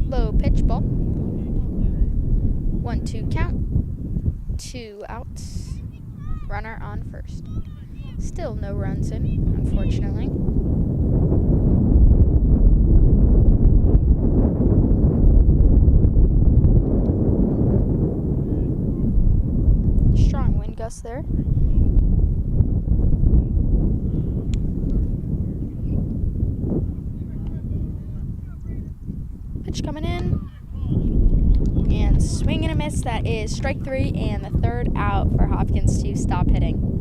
S1: Low pitch ball. 1-2 count. 2 outs. Runner on first. Still no runs in, unfortunately. Strong wind gust there. Pitch coming in. And swing and a miss. That is strike 3 and the 3rd out for Hopkins to stop hitting.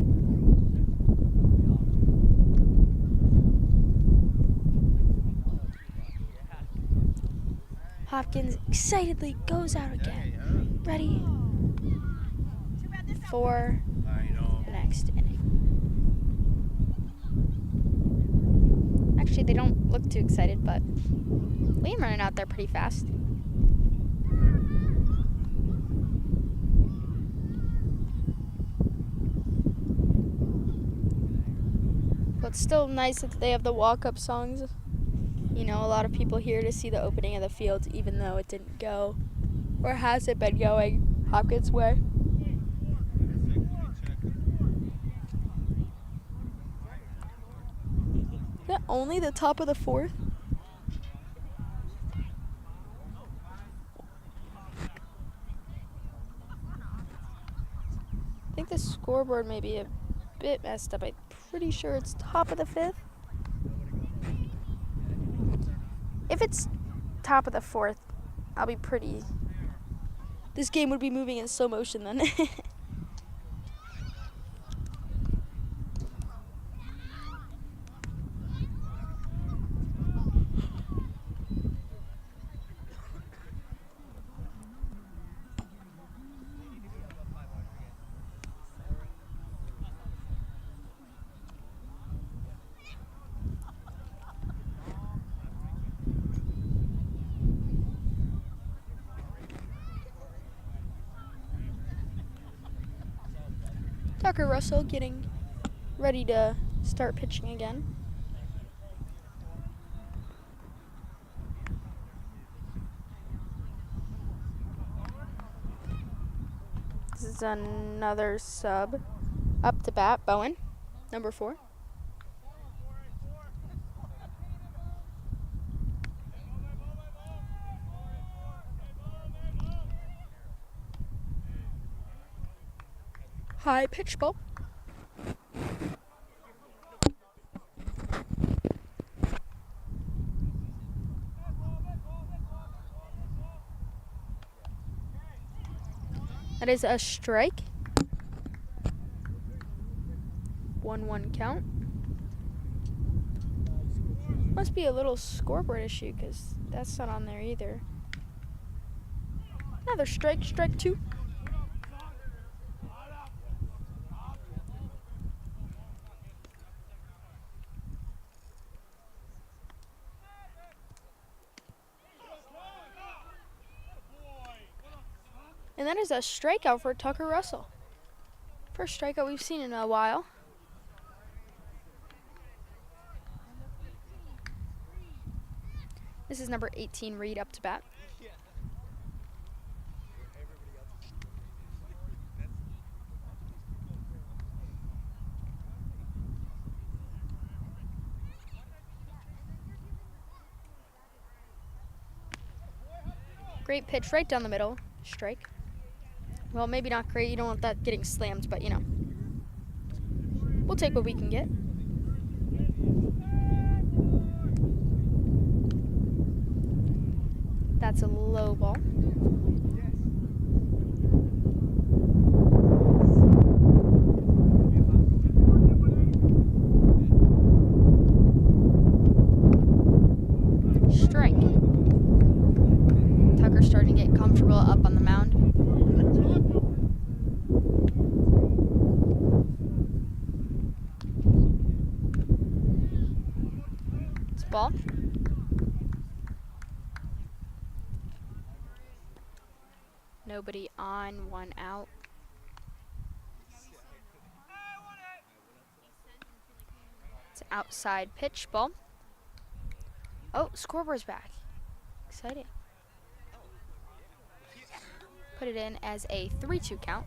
S1: Hopkins excitedly goes out again. Ready for the next inning. Actually, they don't look too excited, but Liam running out there pretty fast. But it's still nice that they have the walk-up songs. You know, a lot of people here to see the opening of the field, even though it didn't go, or hasn't been going, Hopkins' way. Is that only the top of the 4th? I think the scoreboard may be a bit messed up. I'm pretty sure it's top of the 5th. If it's top of the 4th, I'll be pretty... This game would be moving in slow motion then. Tucker Russell getting ready to start pitching again. This is another sub. Up to bat, Bowen, number 4. High pitch ball. That is a strike. 1-1 count. Must be a little scoreboard issue because that's not on there either. Another strike, strike 2. And that is a strikeout for Tucker Russell. First strikeout we've seen in a while. This is number 18, Reed, up to bat. Great pitch right down the middle. Strike. Well, maybe not great. You don't want that getting slammed, but, you know. We'll take what we can get. That's a low ball. Strike. Tucker's starting to get comfortable up on the mound. ball. Nobody on, 1 out. It's an outside pitch ball. Oh, scoreboard's back. Exciting. Put it in as a 3-2 count.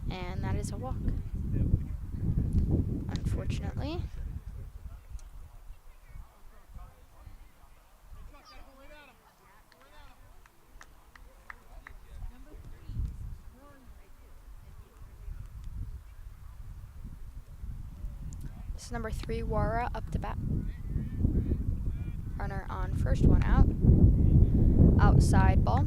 S1: And that is a walk. Unfortunately. This is number 3, Wara, up to bat. Runner on first, 1 out. Outside ball.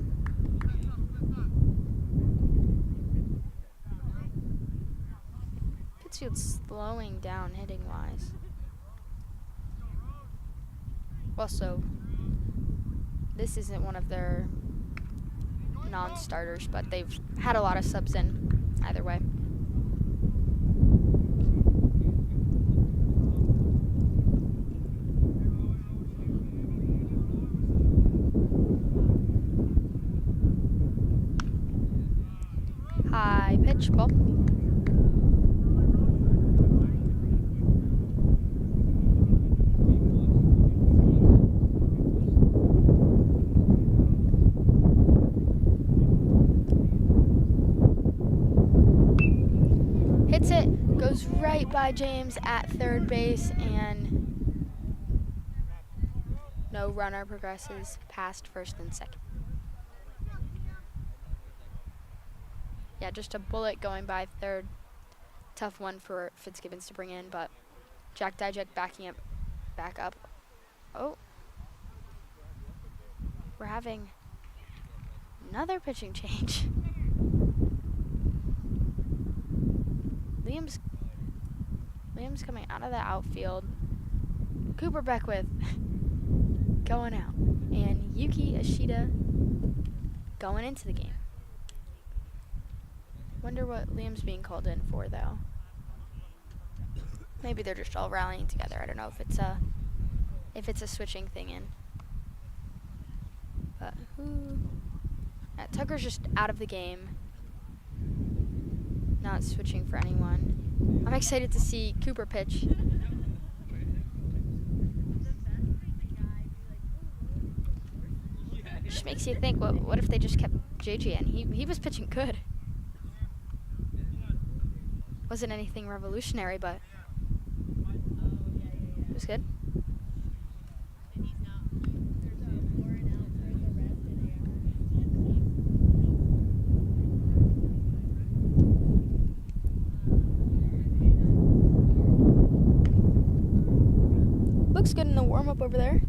S1: Pittsfield's slowing down hitting wise. Also, this isn't one of their non-starters, but they've had a lot of subs in either way. High pitch ball. Hits it, goes right by James at third base, and no runner progresses past first and second. Yeah, just a bullet going by third. Tough one for Fitzgibbons to bring in, but Jack Dijak backing it back up. Oh. We're having another pitching change. Liam's coming out of the outfield. Cooper Beckwith going out. And Yuki Ishida going into the game. Wonder what Liam's being called in for, though. Maybe they're just all rallying together. I don't know if it's a switching thing in. But who? Yeah, Tucker's just out of the game. Not switching for anyone. I'm excited to see Cooper pitch. Just makes you think, what if they just kept JJ in? He was pitching good. Wasn't anything revolutionary, but it was good. Looks good in the warm-up over there.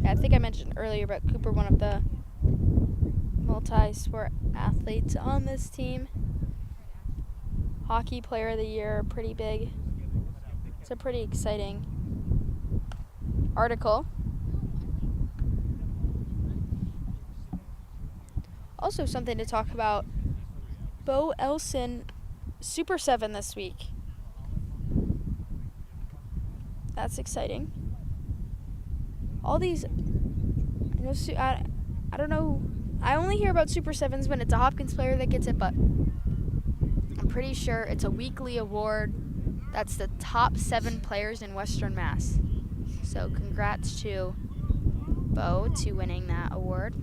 S1: Yeah, I think I mentioned earlier about Cooper, one of the multi-sport athletes on this team. Hockey Player of the Year, pretty big. It's a pretty exciting article. Also something to talk about, Bo Elson Super 7 this week. That's exciting. All these, I don't know, I only hear about Super 7s when it's a Hopkins player that gets it, but I'm pretty sure it's a weekly award. That's the top 7 players in Western Mass. So congrats to Bo to winning that award.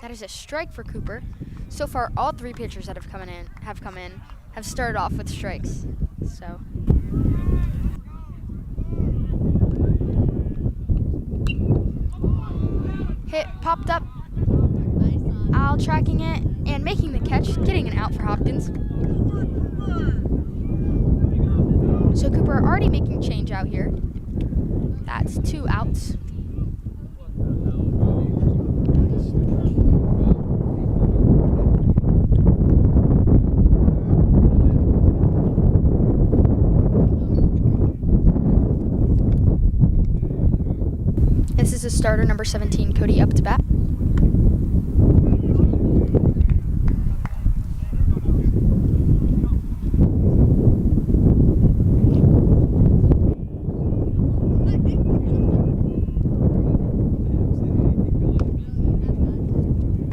S1: That is a strike for Cooper. So far, all 3 pitchers that have come in have started off with strikes. So hit popped up. Al tracking it and making the catch, getting an out for Hopkins. So Cooper already making change out here. That's 2 outs. starter, number 17, Cody, up to bat.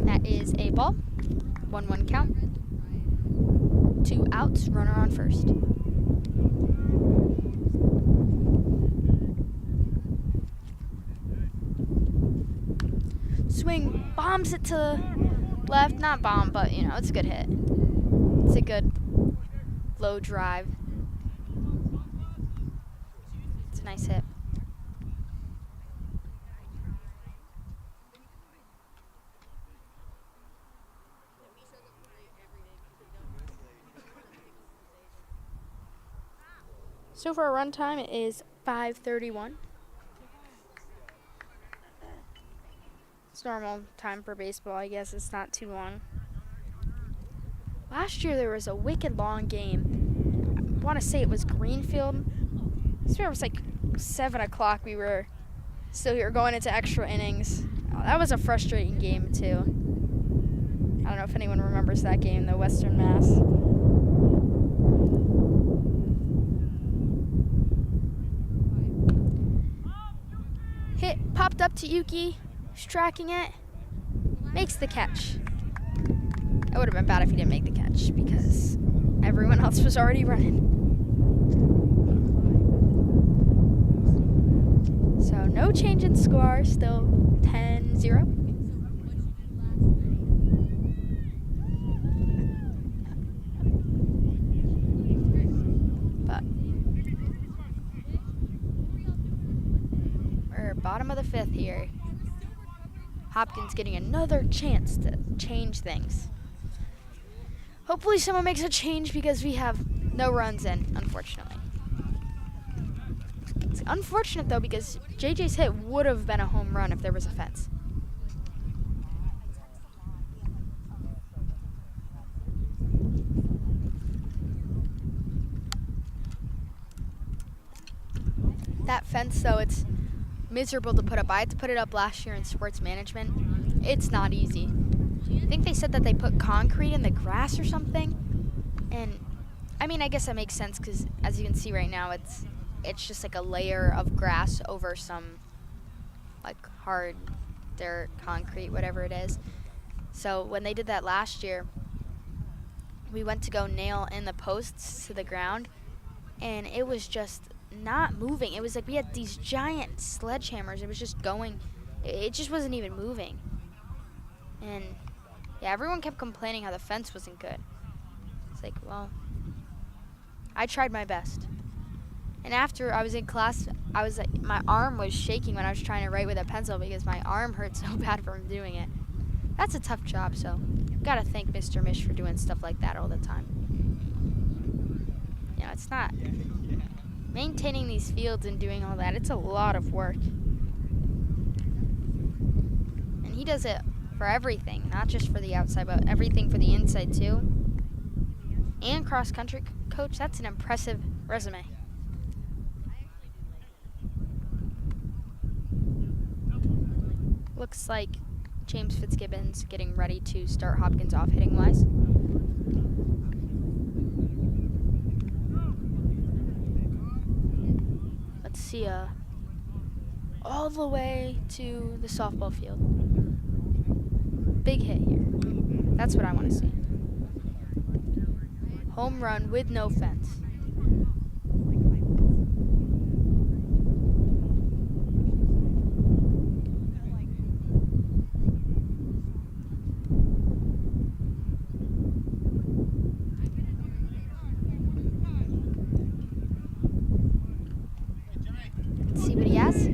S1: That is a ball. 1-1 count. 2 outs, runner on first. Swing, bombs it to left. Not bomb, but you know, it's a good hit. It's a good low drive. It's a nice hit. So for a run time, it is 5:31. It's normal time for baseball, I guess. It's not too long. Last year there was a wicked long game. I want to say it was Greenfield. I swear it was like 7 o'clock. We were still here going into extra innings. Oh, that was a frustrating game too. I don't know if anyone remembers that game, though. Western Mass. Hit popped up to Yuki. He's tracking it. Makes the catch. It would have been bad if he didn't make the catch because everyone else was already running. So no change in score. Still 10-0. But we're bottom of the 5th here. Hopkins getting another chance to change things. Hopefully someone makes a change because we have no runs in, unfortunately. It's unfortunate though because JJ's hit would have been a home run if there was a fence. That fence though, it's miserable to put up. I had to put it up last year in sports management. It's not easy. I think they said that they put concrete in the grass or something. And I mean, I guess that makes sense because as you can see right now, it's just like a layer of grass over some like hard dirt, concrete, whatever it is. So when they did that last year, we went to go nail in the posts to the ground and it was just not moving. It was like we had these giant sledgehammers. It was just going. It just wasn't even moving. And yeah, everyone kept complaining how the fence wasn't good. It's like, well, I tried my best. And after I was in class, I was like, my arm was shaking when I was trying to write with a pencil because my arm hurt so bad from doing it. That's a tough job, so gotta thank Mr. Mish for doing stuff like that all the time. You know, it's not maintaining these fields and doing all that. It's a lot of work. And he does it for everything, not just for the outside, but everything for the inside too. And cross-country coach, that's an impressive resume. Looks like James Fitzgibbon's getting ready to start Hopkins off hitting-wise. Let's see all the way to the softball field. Big hit here. That's what I want to see. Home run with no fence. Let's see what he has.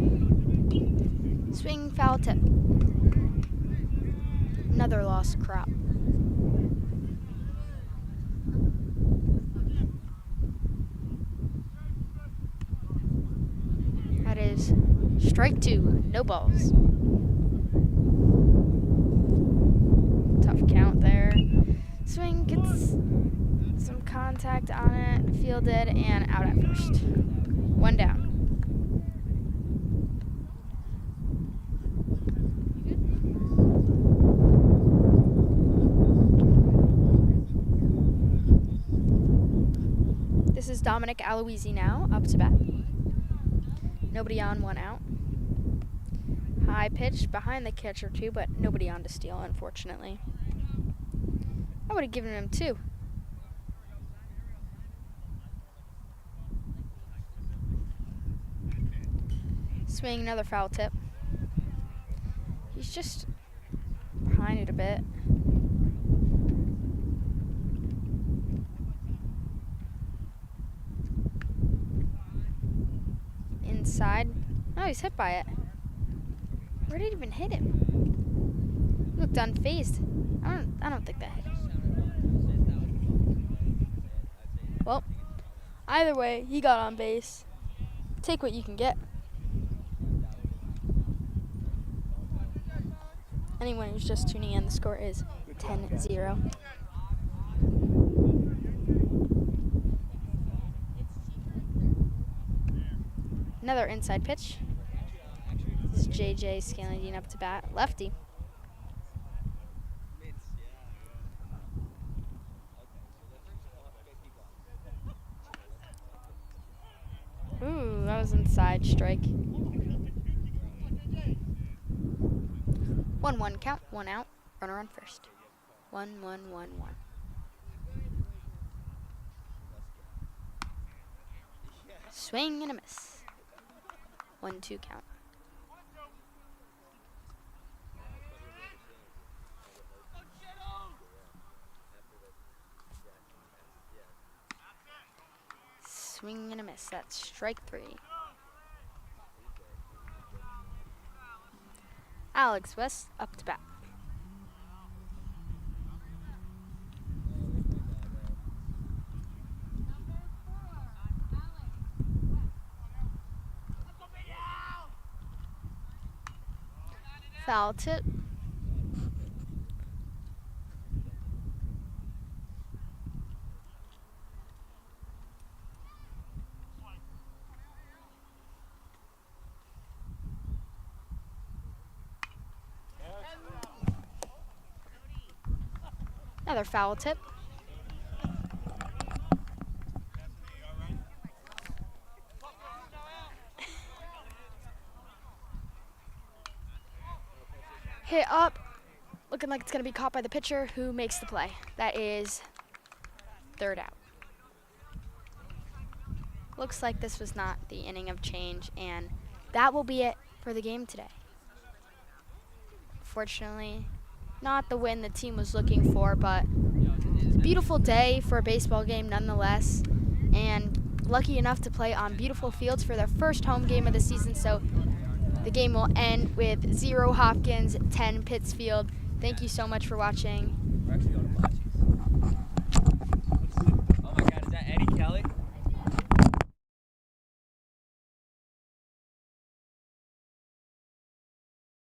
S1: Swing, foul tip. Another lost crop. That is strike 2, no balls. Tough count there. Swing gets some contact on it, fielded, and out at first. 1 down. Dominic Aloisi now up to bat. Nobody on, 1 out. High pitch behind the catcher too, but nobody on to steal, unfortunately. I would have given him 2. Swing, another foul tip. He's just behind it a bit. Inside. Oh, he's hit by it. Where did it even hit him? He looked unfazed. I don't think that hit him. Well, either way, he got on base. Take what you can get. Anyone who's just tuning in, the score is 10-0. Another inside pitch. This is JJ Scanladine up to bat. Lefty. Ooh, that was inside, strike. 1-1 count, 1 out, runner on first. 1-1-1-1. Swing and a miss. 1-2 count. Swing and a miss. That's strike 3. Alex West up to bat. Foul tip. Another foul tip. Hit up. Looking like it's going to be caught by the pitcher who makes the play. That is 3rd out. Looks like this was not the inning of change, and that will be it for the game today. Fortunately, not the win the team was looking for, but it's a beautiful day for a baseball game nonetheless, and lucky enough to play on beautiful fields for their first home game of the season. So the game will end with 0 Hopkins, 10 Pittsfield. Thank you so much for watching.